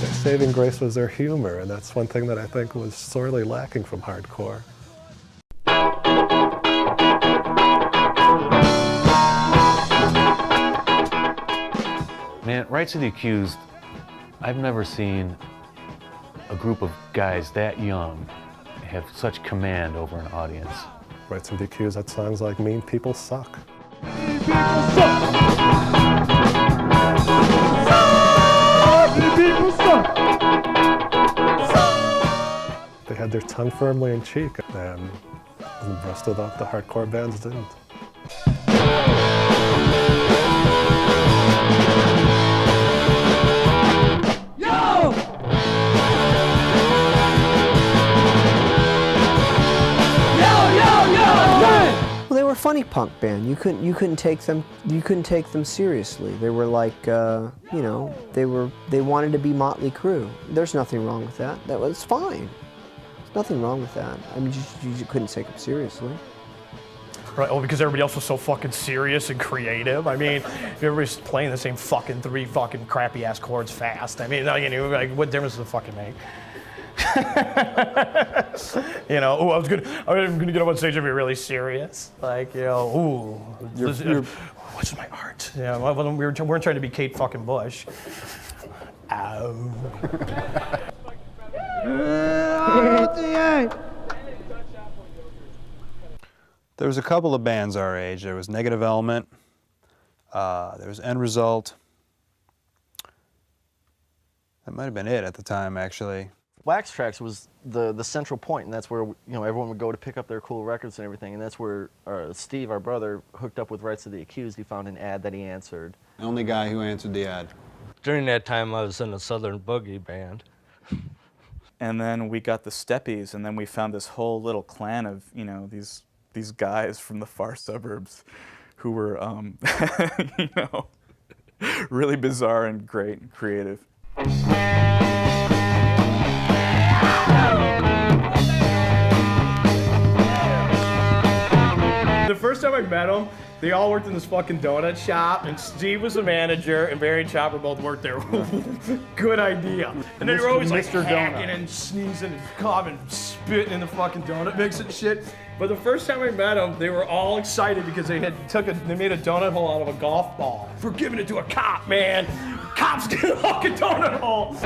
Their saving grace was their humor, and that's one thing that I think was sorely lacking from hardcore. Man, Rights of the Accused, I've never seen a group of guys that young have such command over an audience. Rights of the Accused had songs like Mean People Suck. Mean people suck! Mean people suck! They had their tongue firmly in cheek, and the rest of the hardcore bands didn't. Well, they were a funny punk band. You couldn't take them seriously. They were like, you know, they wanted to be Motley Crue. There's nothing wrong with that. That was fine. There's nothing wrong with that. I mean, you couldn't take them seriously. Right, well, because everybody else was so fucking serious and creative. I mean, everybody's playing the same fucking 3 fucking crappy ass chords fast. I mean, you know, like, what difference does it fucking make? You know, oh, I'm gonna get up on stage and be really serious. Like, you know, ooh, what's my art? Yeah, well, we weren't trying to be Kate fucking Bush. Ow. There was a couple of bands our age. There was Negative Element. There was End Result. That might have been it at the time, actually. Wax Trax was the central point, and that's where, you know, everyone would go to pick up their cool records and everything, and that's where Steve, our brother, hooked up with Rights of the Accused. He found an ad that he answered. The only guy who answered the ad. During that time, I was in a Southern Boogie band. And then we got the Steppies, and then we found this whole little clan of, you know, these guys from the far suburbs who were, you know, really bizarre and great and creative. The first time I met them, they all worked in this fucking donut shop, and Steve was the manager, and Barry and Chopper both worked there. Good idea. And they were always like hacking and sneezing and coughing and spitting in the fucking donut mix and shit. But the first time I met them, they were all excited because they made a donut hole out of a golf ball. For giving it to a cop, man. Cops get a fucking donut hole.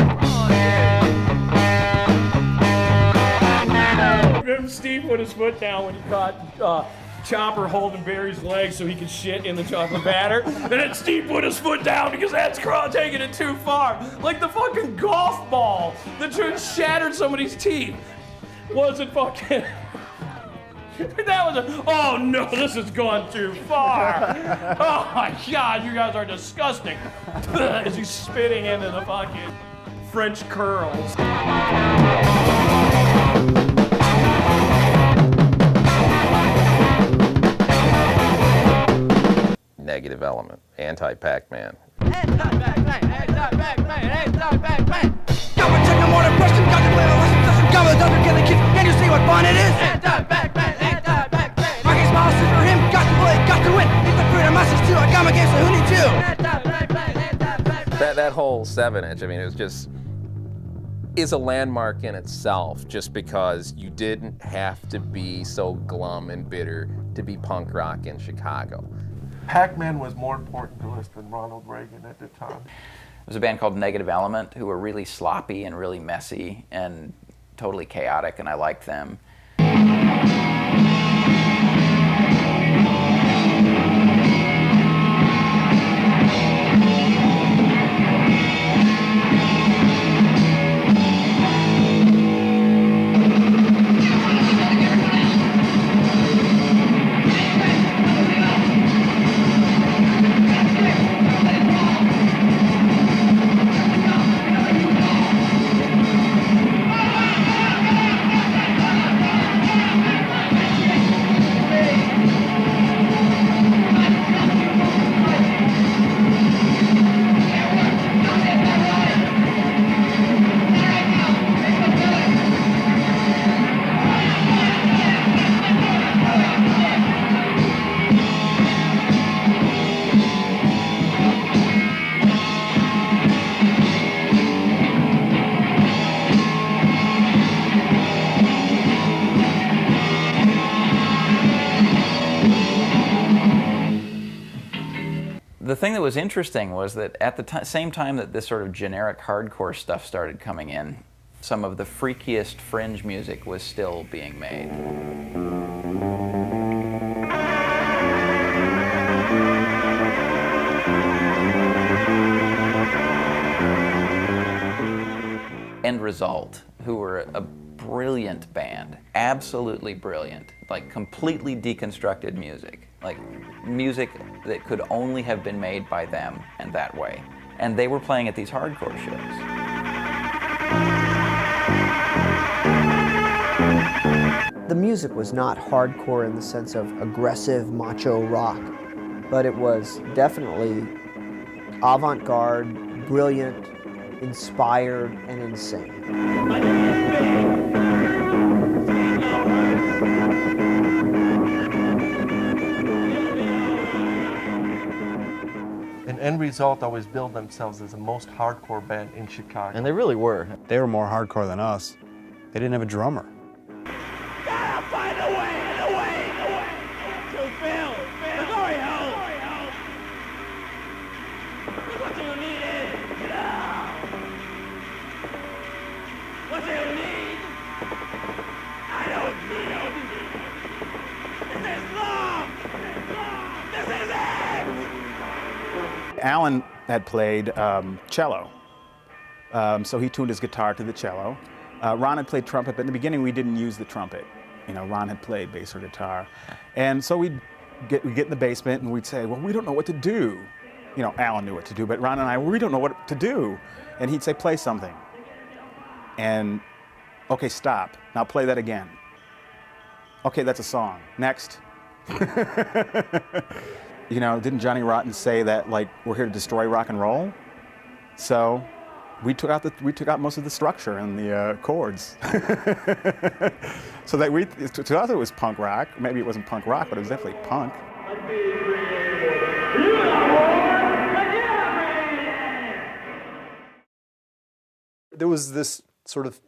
Remember Steve put his foot down when he caught Chopper holding Barry's leg so he could shit in the chocolate batter. And then Steve put his foot down because that's taking it too far. Like the fucking golf ball that shattered somebody's teeth. Wasn't fucking... That was oh no, this has gone too far. Oh my God, you guys are disgusting. As he's spitting into the fucking French curls. Negative Element, anti-Pac-Man. Can you see what fun it is? Marcus Miles for him, got to play, got to win. Eat the fruit and message too. I got my game, so who needs you? That whole 7-inch, I mean, it was just, is a landmark in itself, just because you didn't have to be so glum and bitter to be punk rock in Chicago. Pac-Man was more important to us than Ronald Reagan at the time. There was a band called Negative Element who were really sloppy and really messy and totally chaotic, and I liked them. the thing that was interesting was that at the same time that this sort of generic hardcore stuff started coming in, some of the freakiest fringe music was still being made. End Result, who were a brilliant band, absolutely brilliant, like completely deconstructed music, like music that could only have been made by them and that way. And they were playing at these hardcore shows. The music was not hardcore in the sense of aggressive macho rock, but it was definitely avant-garde, brilliant, inspired, and insane. And End Result always billed themselves as the most hardcore band in Chicago. And they really were. They were more hardcore than us. They didn't have a drummer. Find a way, to Phil. Hurry home. What you need is love. What you need, I don't need. This is love. This is it. Alan had played cello, so he tuned his guitar to the cello. Ron had played trumpet, but in the beginning we didn't use the trumpet. You know, Ron had played bass or guitar. And so we'd get in the basement and we'd say, well, we don't know what to do. You know, Alan knew what to do, but Ron and I, we don't know what to do. And he'd say, play something. And, okay, stop. Now play that again. Okay, that's a song. Next. You know, didn't Johnny Rotten say that, like, we're here to destroy rock and roll? So we took out most of the structure and the chords. So that to us it was punk rock. Maybe it wasn't punk rock, but it was definitely punk. There was this sort of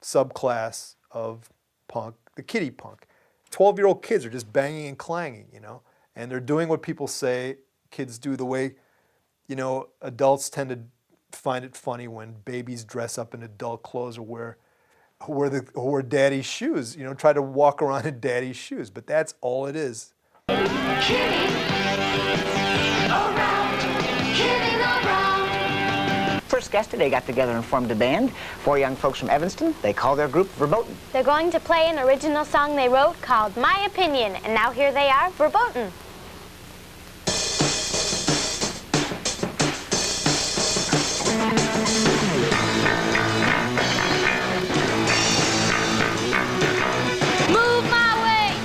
subclass of punk, the kiddie punk. 12-year-old kids are just banging and clanging, you know, and they're doing what people say kids do, the way, you know, adults tend to find it funny when babies dress up in adult clothes or wear daddy's shoes, you know, try to walk around in daddy's shoes, but that's all it is. First guest today got together and formed a band. 4 young folks from Evanston. They call their group Verboten. They're going to play an original song they wrote called My Opinion, and now here they are, Verboten. Move my way,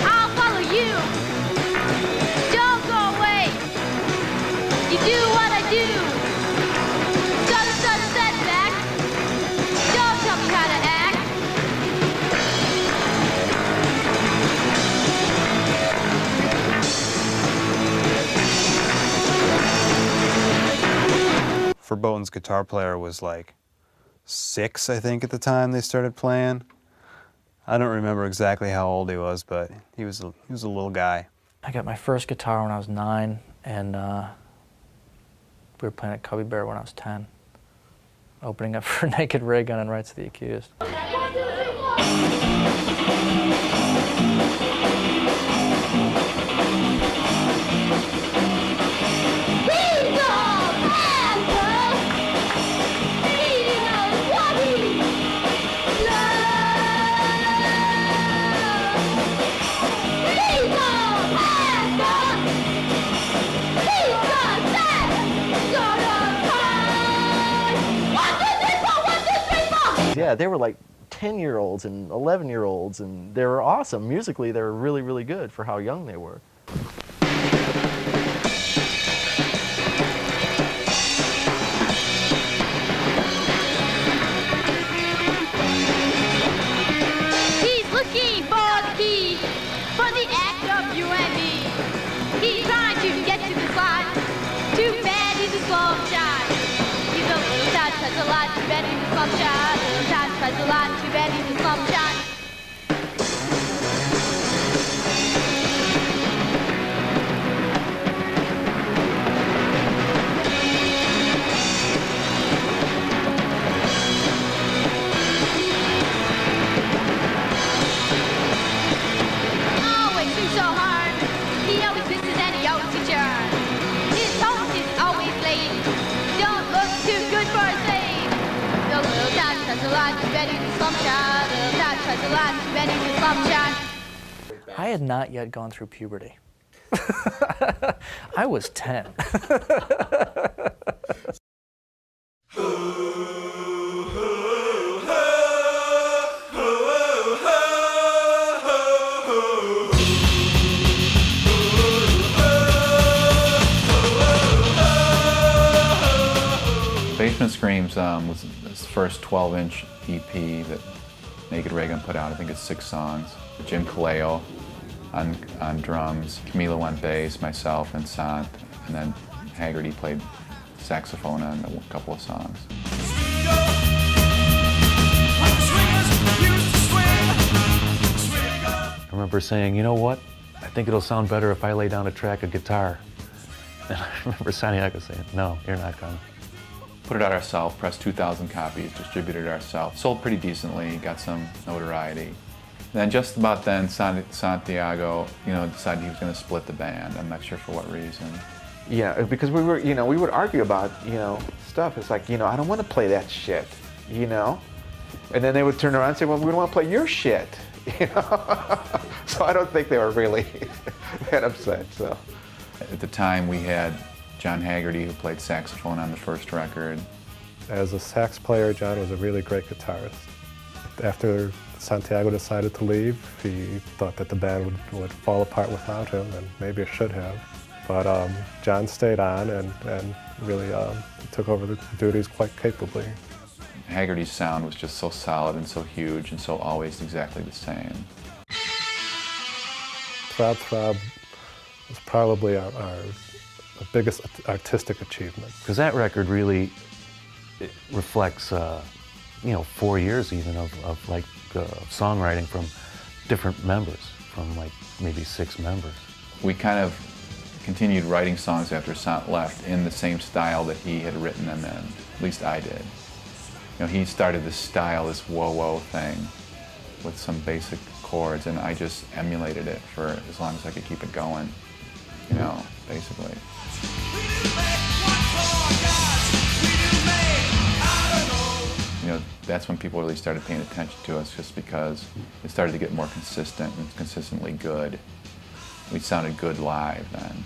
I'll follow you. Don't go away, you do what I do. Sudden setback, don't tell me how to act. Verboten's guitar player was like 6, I think, at the time they started playing. I don't remember exactly how old he was, but he was a little guy. I got my first guitar when I was 9, and we were playing at Cubby Bear when I was 10, opening up for Naked Ray Gun and Rights of the Accused. Yeah, they were like 10-year-olds and 11-year-olds, and they were awesome. Musically, they were really, really good for how young they were. He's looking for the key for the act of you and me. He's trying to get to the spot. Too bad he's a slow shot. He's a little touch, that's a lot. Too bad he's a slum shot. Little touch, that's a lot. Too bad he's a slum shot. line, too bad he's a slum child. Dad tries the line, too bad he's a slum child. I had not yet gone through puberty. I was 10. Basement Screams was his first 12-inch EP that Naked Reagan put out. I think it's 6 songs. Jim Kaleo on drums, Camilo on bass, myself and Sant, and then Haggerty played saxophone on a couple of songs. I remember saying, you know what? I think it'll sound better if I lay down a track of guitar. And I remember Santiago saying, no, you're not gonna. Put it out ourselves, pressed 2,000 copies, distributed it ourselves. Sold pretty decently, got some notoriety. Then just about then, Santiago, decided he was going to split the band. I'm not sure for what reason. Yeah, because we were, we would argue about, stuff. It's like, I don't want to play that shit, And then they would turn around and say, well, we don't want to play your shit, So I don't think they were really that upset, so. At the time, we had John Haggerty, who played saxophone on the first record. As a sax player, John was a really great guitarist. After Santiago decided to leave, he thought that the band would fall apart without him, and maybe it should have. But John stayed on and really took over the duties quite capably. Haggerty's sound was just so solid and so huge and so always exactly the same. Throb Throb was probably our biggest artistic achievement. Because that record really reflects, 4 years even of songwriting from different members, from like maybe 6 members. We kind of continued writing songs after Sant left in the same style that he had written them in. At least I did. He started this style, this whoa-whoa thing with some basic chords, and I just emulated it for as long as I could keep it going, basically. That's when people really started paying attention to us, just because it started to get more consistent and consistently good. We sounded good live then.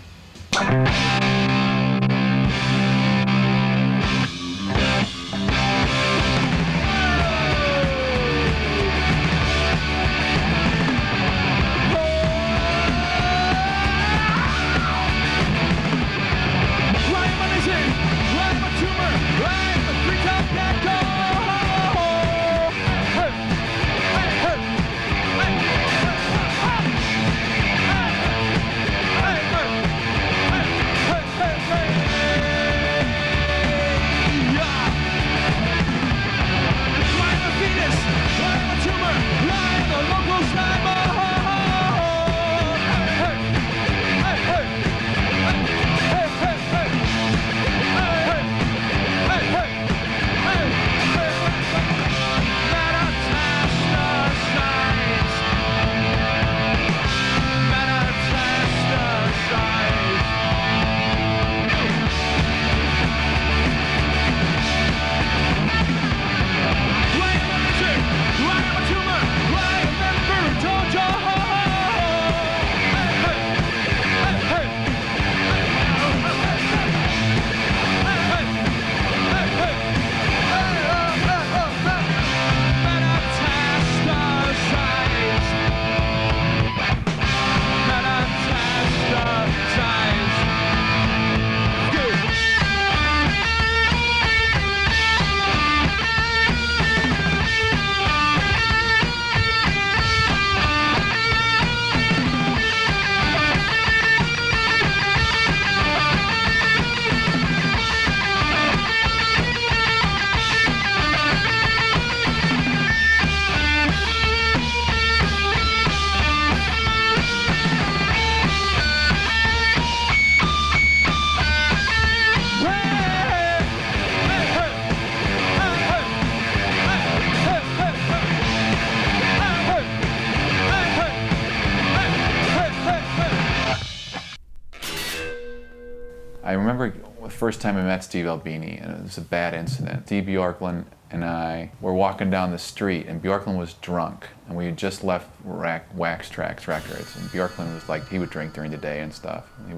I remember the first time I met Steve Albini, and it was a bad incident. Steve Bjorklund and I were walking down the street, and Bjorklund was drunk, and we had just left Wax Trax Records, and Bjorklund was like, he would drink during the day and stuff. He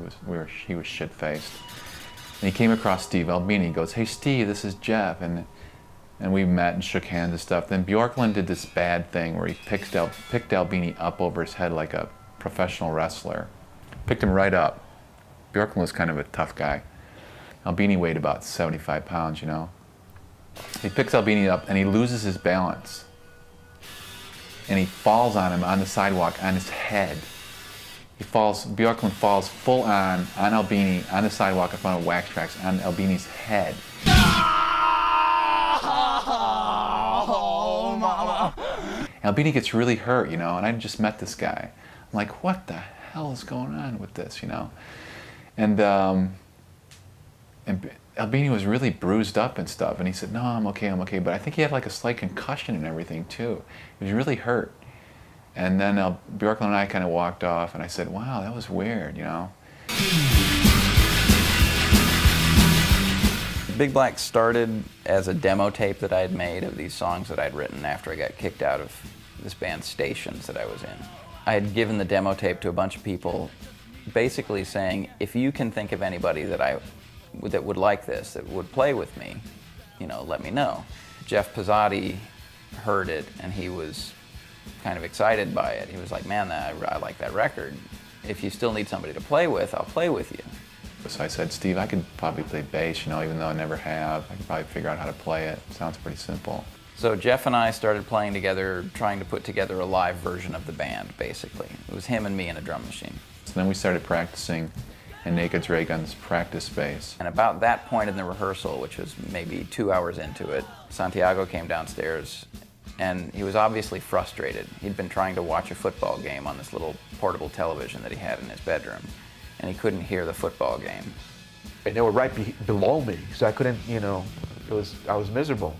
was shit-faced. And he came across Steve Albini. He goes, "Hey Steve, this is Jeff," and we met and shook hands and stuff. Then Bjorklund did this bad thing where he picked Albini up over his head like a professional wrestler. Picked him right up. Bjorklund was kind of a tough guy. Albini weighed about 75 pounds, you know. He picks Albini up and he loses his balance. And he falls on him on the sidewalk on his head. Bjorklund falls full on Albini on the sidewalk in front of Wax Trax on Albini's head. Oh, mama. Albini gets really hurt, you know, and I just met this guy. I'm like, what the hell is going on with this, you know? And Albini was really bruised up and stuff, and he said, "No, I'm okay, but I think he had like a slight concussion and everything too. He was really hurt." And then Bjorklund and I kind of walked off, and I said, "Wow, that was weird, you know." Big Black started as a demo tape that I had made of these songs that I'd written after I got kicked out of this band's stations that I was in. I had given the demo tape to a bunch of people, basically saying, if you can think of anybody that would like this, that would play with me, you know, let me know. Jeff Pizzotti heard it, and he was kind of excited by it. He was like, "Man, I like that record. If you still need somebody to play with, I'll play with you." So I said, "Steve, I could probably play bass, you know, even though I never have. I could probably figure out how to play it. It sounds pretty simple." So Jeff and I started playing together, trying to put together a live version of the band, basically. It was him and me and a drum machine. So then we started practicing in Naked Ray Gun's practice space. And about that point in the rehearsal, which was maybe 2 hours into it, Santiago came downstairs, and he was obviously frustrated. He'd been trying to watch a football game on this little portable television that he had in his bedroom, and he couldn't hear the football game. And they were right below me, so I couldn't, you know, I was miserable.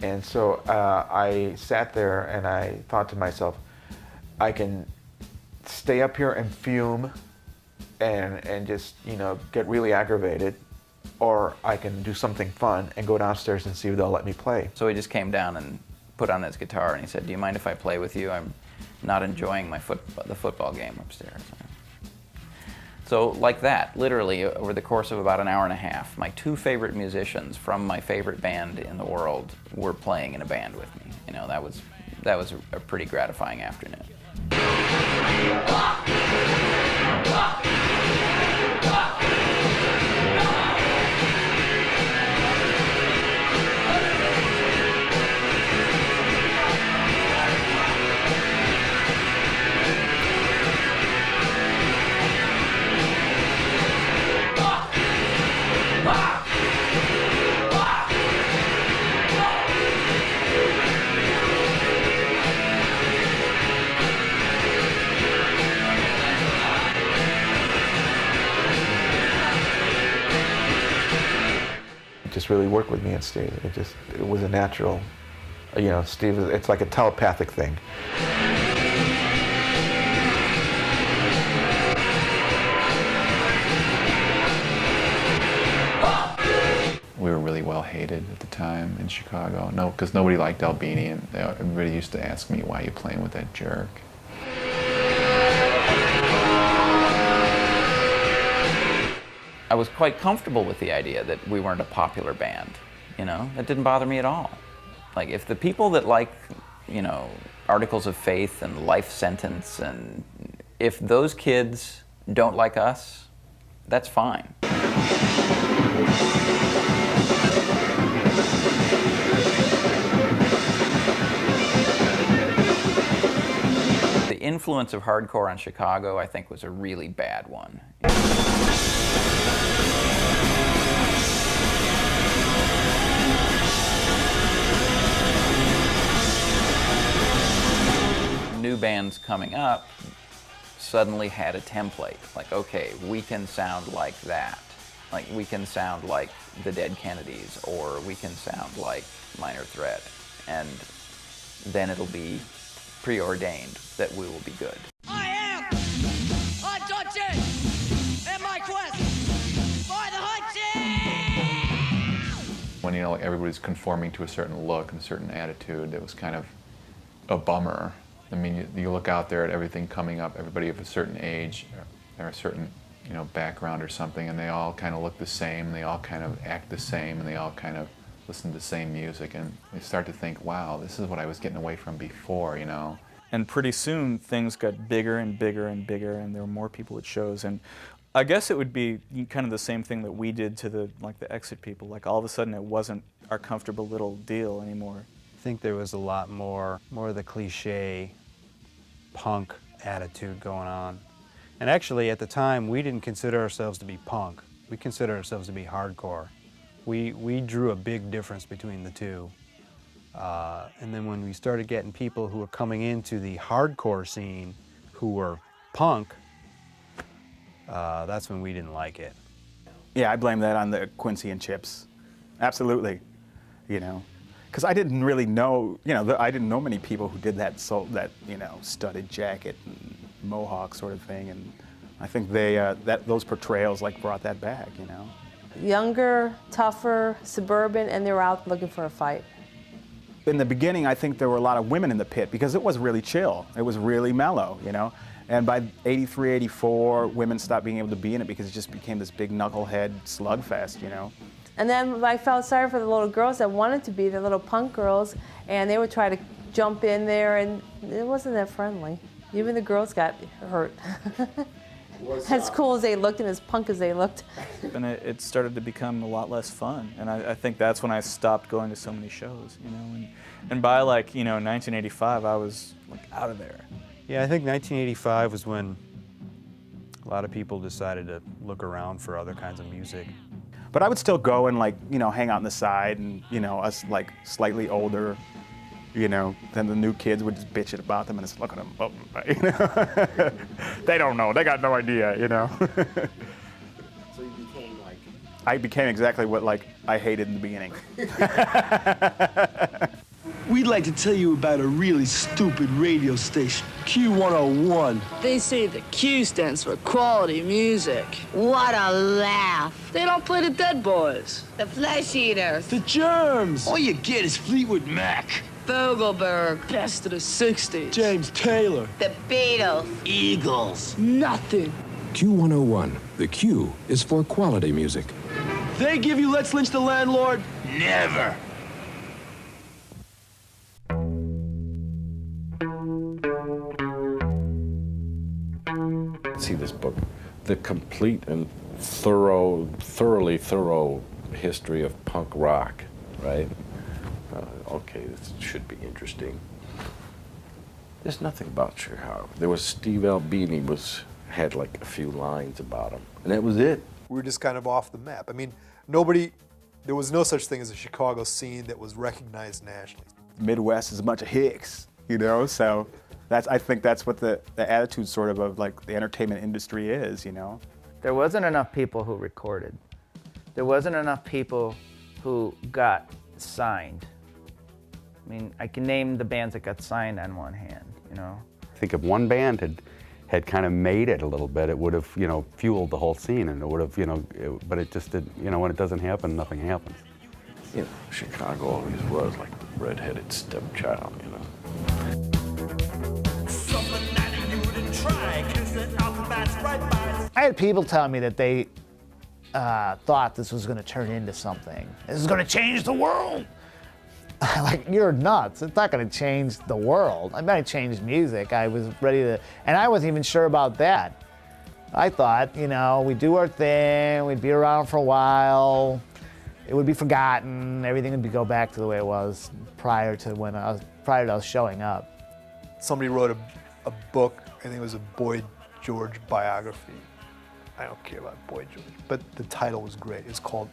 And so I sat there and I thought to myself, I can stay up here and fume and just, you know, get really aggravated, or I can do something fun and go downstairs and see if they'll let me play. So he just came down and put on his guitar and he said, "Do you mind if I play with you? I'm not enjoying the football game upstairs." So like that, literally over the course of about an hour and a half, my two favorite musicians from my favorite band in the world were playing in a band with me. You know, that was a pretty gratifying afternoon. Just really worked with me and Steve. It was a natural, you know, Steve, it's like a telepathic thing. We were really well hated at the time in Chicago. No, because nobody liked Albini, and everybody used to ask me, "Why are you playing with that jerk?" I was quite comfortable with the idea that we weren't a popular band, you know? That didn't bother me at all. Like, if the people that like, you know, Articles of Faith and Life Sentence, and if those kids don't like us, that's fine. The influence of hardcore on Chicago, I think, was a really bad one. New bands coming up suddenly had a template. Like, okay, we can sound like that. Like, we can sound like the Dead Kennedys, or we can sound like Minor Threat. And then it'll be preordained that we will be good. I am untouched in my quest for the hunting. When, you you know, like everybody's conforming to a certain look and a certain attitude. That was kind of a bummer. I mean, you look out there at everything coming up, everybody of a certain age or a certain, you know, background or something, and they all kind of look the same, they all kind of act the same, and they all kind of listen to the same music, and you start to think, wow, this is what I was getting away from before, you know. And pretty soon things got bigger and bigger and bigger, and there were more people at shows. And I guess it would be kind of the same thing that we did to the Exit people. Like all of a sudden it wasn't our comfortable little deal anymore. I think there was a lot more of the cliche punk attitude going on. And actually at the time we didn't consider ourselves to be punk. We considered ourselves to be hardcore. We drew a big difference between the two. And then when we started getting people who were coming into the hardcore scene who were punk, that's when we didn't like it. Yeah, I blame that on the Quincy and Chips. Absolutely, you know. Because I didn't really know, you know, I didn't know many people who did that, you know, studded jacket and mohawk sort of thing. And I think those portrayals brought that back, you know. Younger, tougher, suburban, and they were out looking for a fight. In the beginning, I think there were a lot of women in the pit because it was really chill. It was really mellow, you know. And by 83, 84, women stopped being able to be in it because it just became this big knucklehead slugfest, you know. And then I felt sorry for the little girls that wanted to be the little punk girls, and they would try to jump in there, and it wasn't that friendly. Even the girls got hurt. As cool as they looked and as punk as they looked. And it started to become a lot less fun. And I think that's when I stopped going to so many shows, you know. And by 1985, I was out of there. Yeah, I think 1985 was when a lot of people decided to look around for other kinds of music. But I would still go and hang out on the side, and us slightly older, then the new kids would just bitch about them, and it's look at them, they don't know, they got no idea, So you became I became exactly what I hated in the beginning. We'd like to tell you about a really stupid radio station, Q101. They say the Q stands for quality music. What a laugh. They don't play the Dead Boys. The Flesh Eaters. The Germs. All you get is Fleetwood Mac. Fogelberg. Best of the 60s. James Taylor. The Beatles. Eagles. Nothing. Q101. The Q is for quality music. They give you Let's Lynch the Landlord? Never. See this book, the complete and thoroughly thorough history of punk rock, right? Okay, this should be interesting. There's nothing about Chicago. There was Steve Albini had a few lines about him, and that was it. We were just kind of off the map. I mean, there was no such thing as a Chicago scene that was recognized nationally. The Midwest is a bunch of hicks, so I think that's what the attitude sort of the entertainment industry is, There wasn't enough people who recorded. There wasn't enough people who got signed. I mean, I can name the bands that got signed on one hand, I think if one band had kind of made it a little bit, it would have, fueled the whole scene, and it would have, but it just did, when it doesn't happen, nothing happens. Chicago always was like the redheaded stepchild, I had people tell me that they thought this was going to turn into something. This is going to change the world. You're nuts. It's not going to change the world. I might change music. I was ready to, and I wasn't even sure about that. I thought, we'd do our thing, we'd be around for a while, it would be forgotten, everything would go back to the way it was prior to us showing up. Somebody wrote a book, I think it was a Boy George biography. I don't care about Boy George, but the title was great. It's called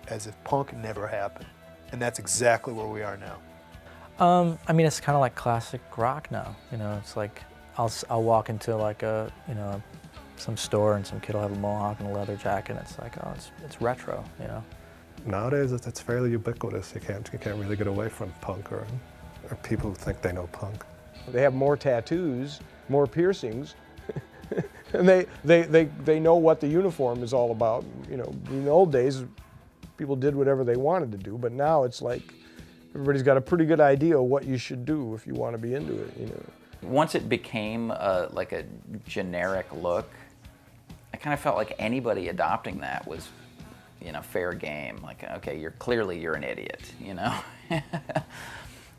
As If Punk Never Happened. And that's exactly where we are now. I mean, it's kind of like classic rock now. It's like I'll walk into some store and some kid will have a mohawk and a leather jacket. And it's like, oh, it's retro. Nowadays, it's fairly ubiquitous. You can't really get away from punk or people who think they know punk. They have more tattoos, more piercings, and they know what the uniform is all about. In the old days, people did whatever they wanted to do, but now it's like everybody's got a pretty good idea of what you should do if you want to be into it, you know. Once it became like a generic look, I kind of felt like anybody adopting that was, you know, fair game. Like, okay, you're an idiot, you know.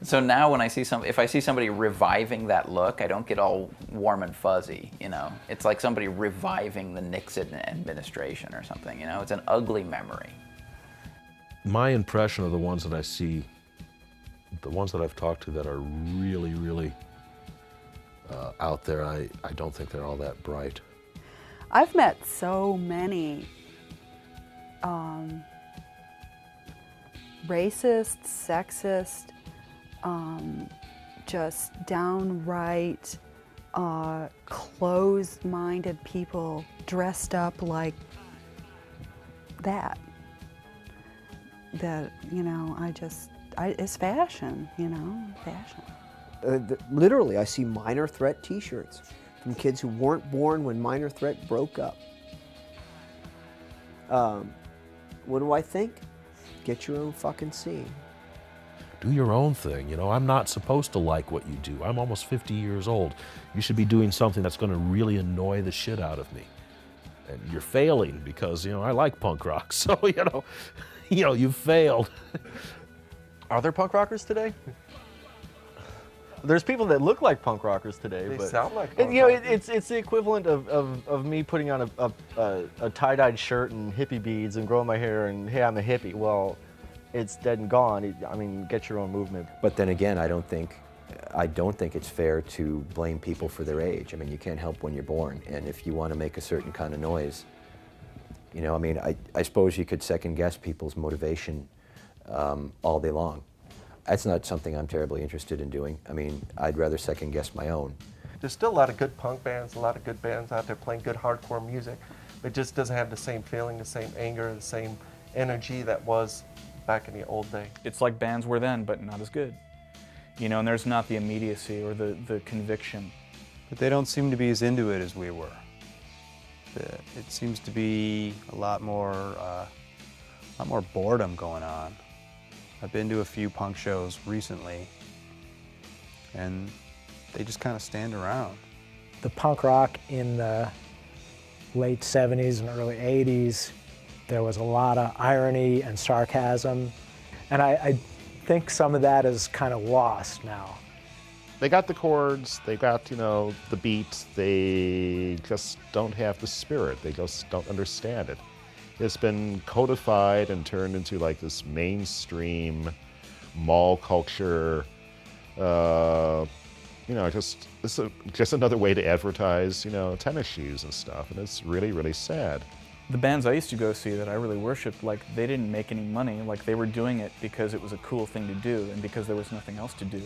So now when I see if I see somebody reviving that look, I don't get all warm and fuzzy, you know. It's like somebody reviving the Nixon administration or something, you know. It's an ugly memory. My impression of the ones that I see, the ones that I've talked to that are really, really out there, I don't think they're all that bright. I've met so many racist, sexist, just downright closed-minded people dressed up like that. That, you know, it's fashion, you know, fashion. Literally, I see Minor Threat t-shirts from kids who weren't born when Minor Threat broke up. What do I think? Get your own fucking scene. Do your own thing, you know. I'm not supposed to like what you do. I'm almost 50 years old. You should be doing something that's going to really annoy the shit out of me. And you're failing because, you know, I like punk rock. So, you know, you've failed. Are there punk rockers today? There's people that look like punk rockers today. They but sound like punk you know, rockers. it's the equivalent of me putting on a tie-dyed shirt and hippie beads and growing my hair and, hey, I'm a hippie. Well, it's dead and gone. I mean, get your own movement. But then again, I don't think it's fair to blame people for their age. I mean, you can't help when you're born, and if you want to make a certain kind of noise, you know, I mean, I suppose you could second guess people's motivation all day long. That's not something I'm terribly interested in doing. I mean, I'd rather second guess my own. There's still a lot of good punk bands, a lot of good bands out there playing good hardcore music. It just doesn't have the same feeling, the same anger, the same energy that was back in the old day. It's like bands were then, but not as good. You know, and there's not the immediacy or the conviction. But they don't seem to be as into it as we were. It seems to be a lot more boredom going on. I've been to a few punk shows recently, and they just kind of stand around. The punk rock in the late 70s and early 80s, there was a lot of irony and sarcasm, and I think some of that is kind of lost now. They got the chords, they got, you know, the beats, they just don't have the spirit, they just don't understand it. It's been codified and turned into like this mainstream mall culture, you know, just another way to advertise, you know, tennis shoes and stuff, and it's really, really sad. The bands I used to go see that I really worshipped, like, they didn't make any money. Like, they were doing it because it was a cool thing to do and because there was nothing else to do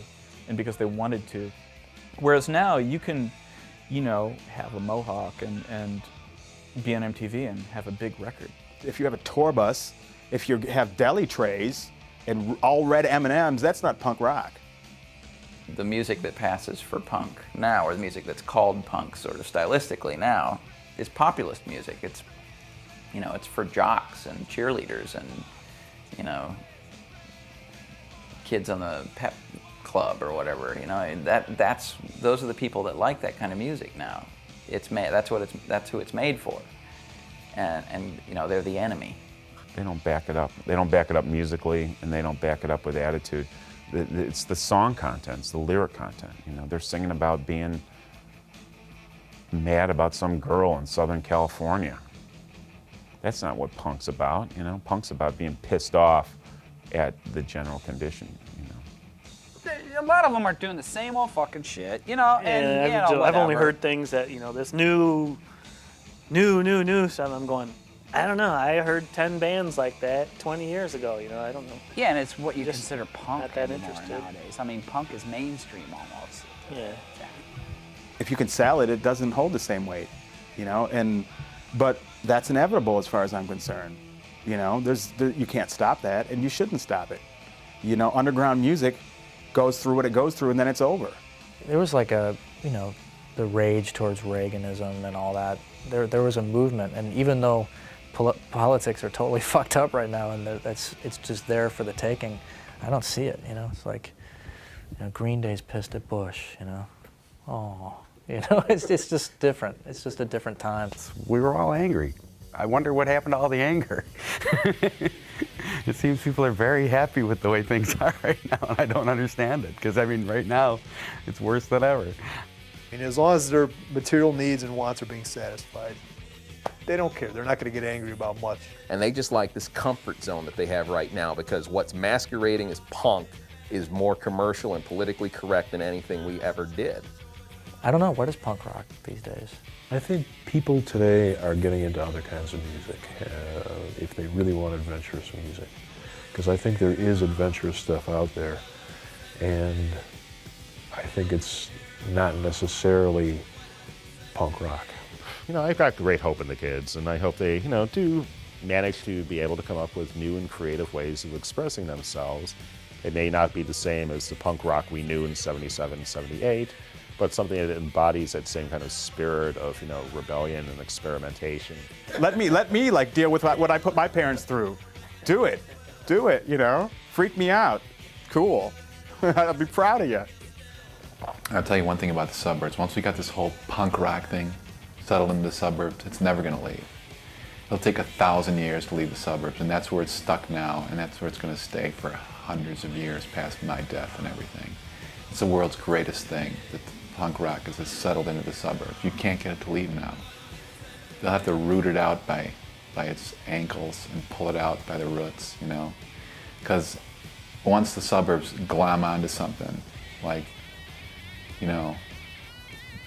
and because they wanted to. Whereas now you can, you know, have a mohawk and be on MTV and have a big record. If you have a tour bus, if you have deli trays and all red M&Ms, that's not punk rock. The music that passes for punk now, or the music that's called punk sort of stylistically now, is populist music. It's, you know, it's for jocks and cheerleaders and, you know, kids on the pep club or whatever. You know, those are the people that like that kind of music now. That's who it's made for. And you know, they're the enemy. They don't back it up. They don't back it up musically, and they don't back it up with attitude. It's the song content, it's the lyric content. You know, they're singing about being mad about some girl in Southern California. That's not what punk's about, you know. Punk's about being pissed off at the general condition, you know. A lot of them are doing the same old fucking shit, you know, and you know, I've only whatever. heard things that, you know, this new stuff. I'm going, I don't know. I heard 10 bands like that 20 years ago, you know, I don't know. Yeah, and it's what you Just consider punk not that anymore interested. nowadays. I mean, punk is mainstream almost. Yeah. If you can sell it, it doesn't hold the same weight, you know, but that's inevitable as far as I'm concerned. You know, you can't stop that, and you shouldn't stop it. You know, underground music goes through what it goes through, and then it's over. There was like a, you know, the rage towards Reaganism and all that. There was a movement, and even though politics are totally fucked up right now, and it's just there for the taking. I don't see it, you know. It's like, you know, Green Day's pissed at Bush, you know. Oh, you know, it's just different. It's just a different time. We were all angry. I wonder what happened to all the anger. It seems people are very happy with the way things are right now, and I don't understand it, because I mean, right now, it's worse than ever. I mean, as long as their material needs and wants are being satisfied, they don't care. They're not going to get angry about much. And they just like this comfort zone that they have right now, because what's masquerading as punk is more commercial and politically correct than anything we ever did. I don't know, what is punk rock these days? I think people today are getting into other kinds of music if they really want adventurous music. Because I think there is adventurous stuff out there, and I think it's not necessarily punk rock. You know, I've got great hope in the kids, and I hope they, you know, do manage to be able to come up with new and creative ways of expressing themselves. It may not be the same as the punk rock we knew in '77, '78, but something that embodies that same kind of spirit of, you know, rebellion and experimentation. Let me like deal with what I put my parents through. Do it, you know? Freak me out, cool. I'll be proud of you. I'll tell you one thing about the suburbs. Once we got this whole punk rock thing settled into the suburbs, it's never gonna leave. It'll take 1,000 years to leave the suburbs, and that's where it's stuck now, and that's where it's gonna stay for hundreds of years past my death and everything. It's the world's greatest thing, that punk rock is settled into the suburbs. You can't get it to leave now. They'll have to root it out by its ankles and pull it out by the roots, you know? Because once the suburbs glom onto something, like, you know,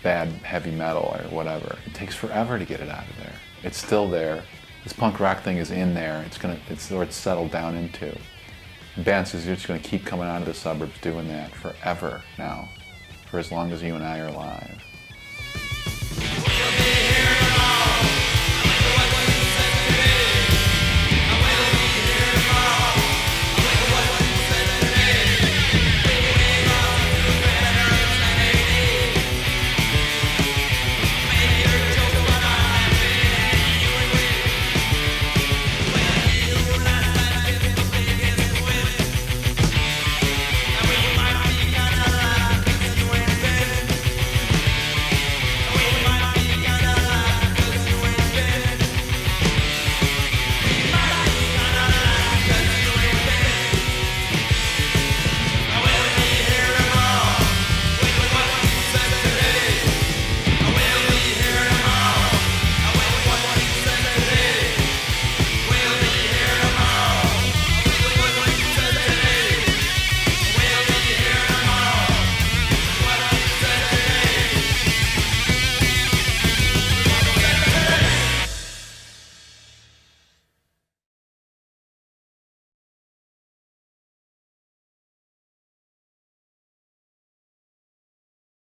bad heavy metal or whatever, it takes forever to get it out of there. It's still there. This punk rock thing is in there. It's where it's settled down into. And bands are just going to keep coming out of the suburbs doing that forever now, for as long as you and I are alive.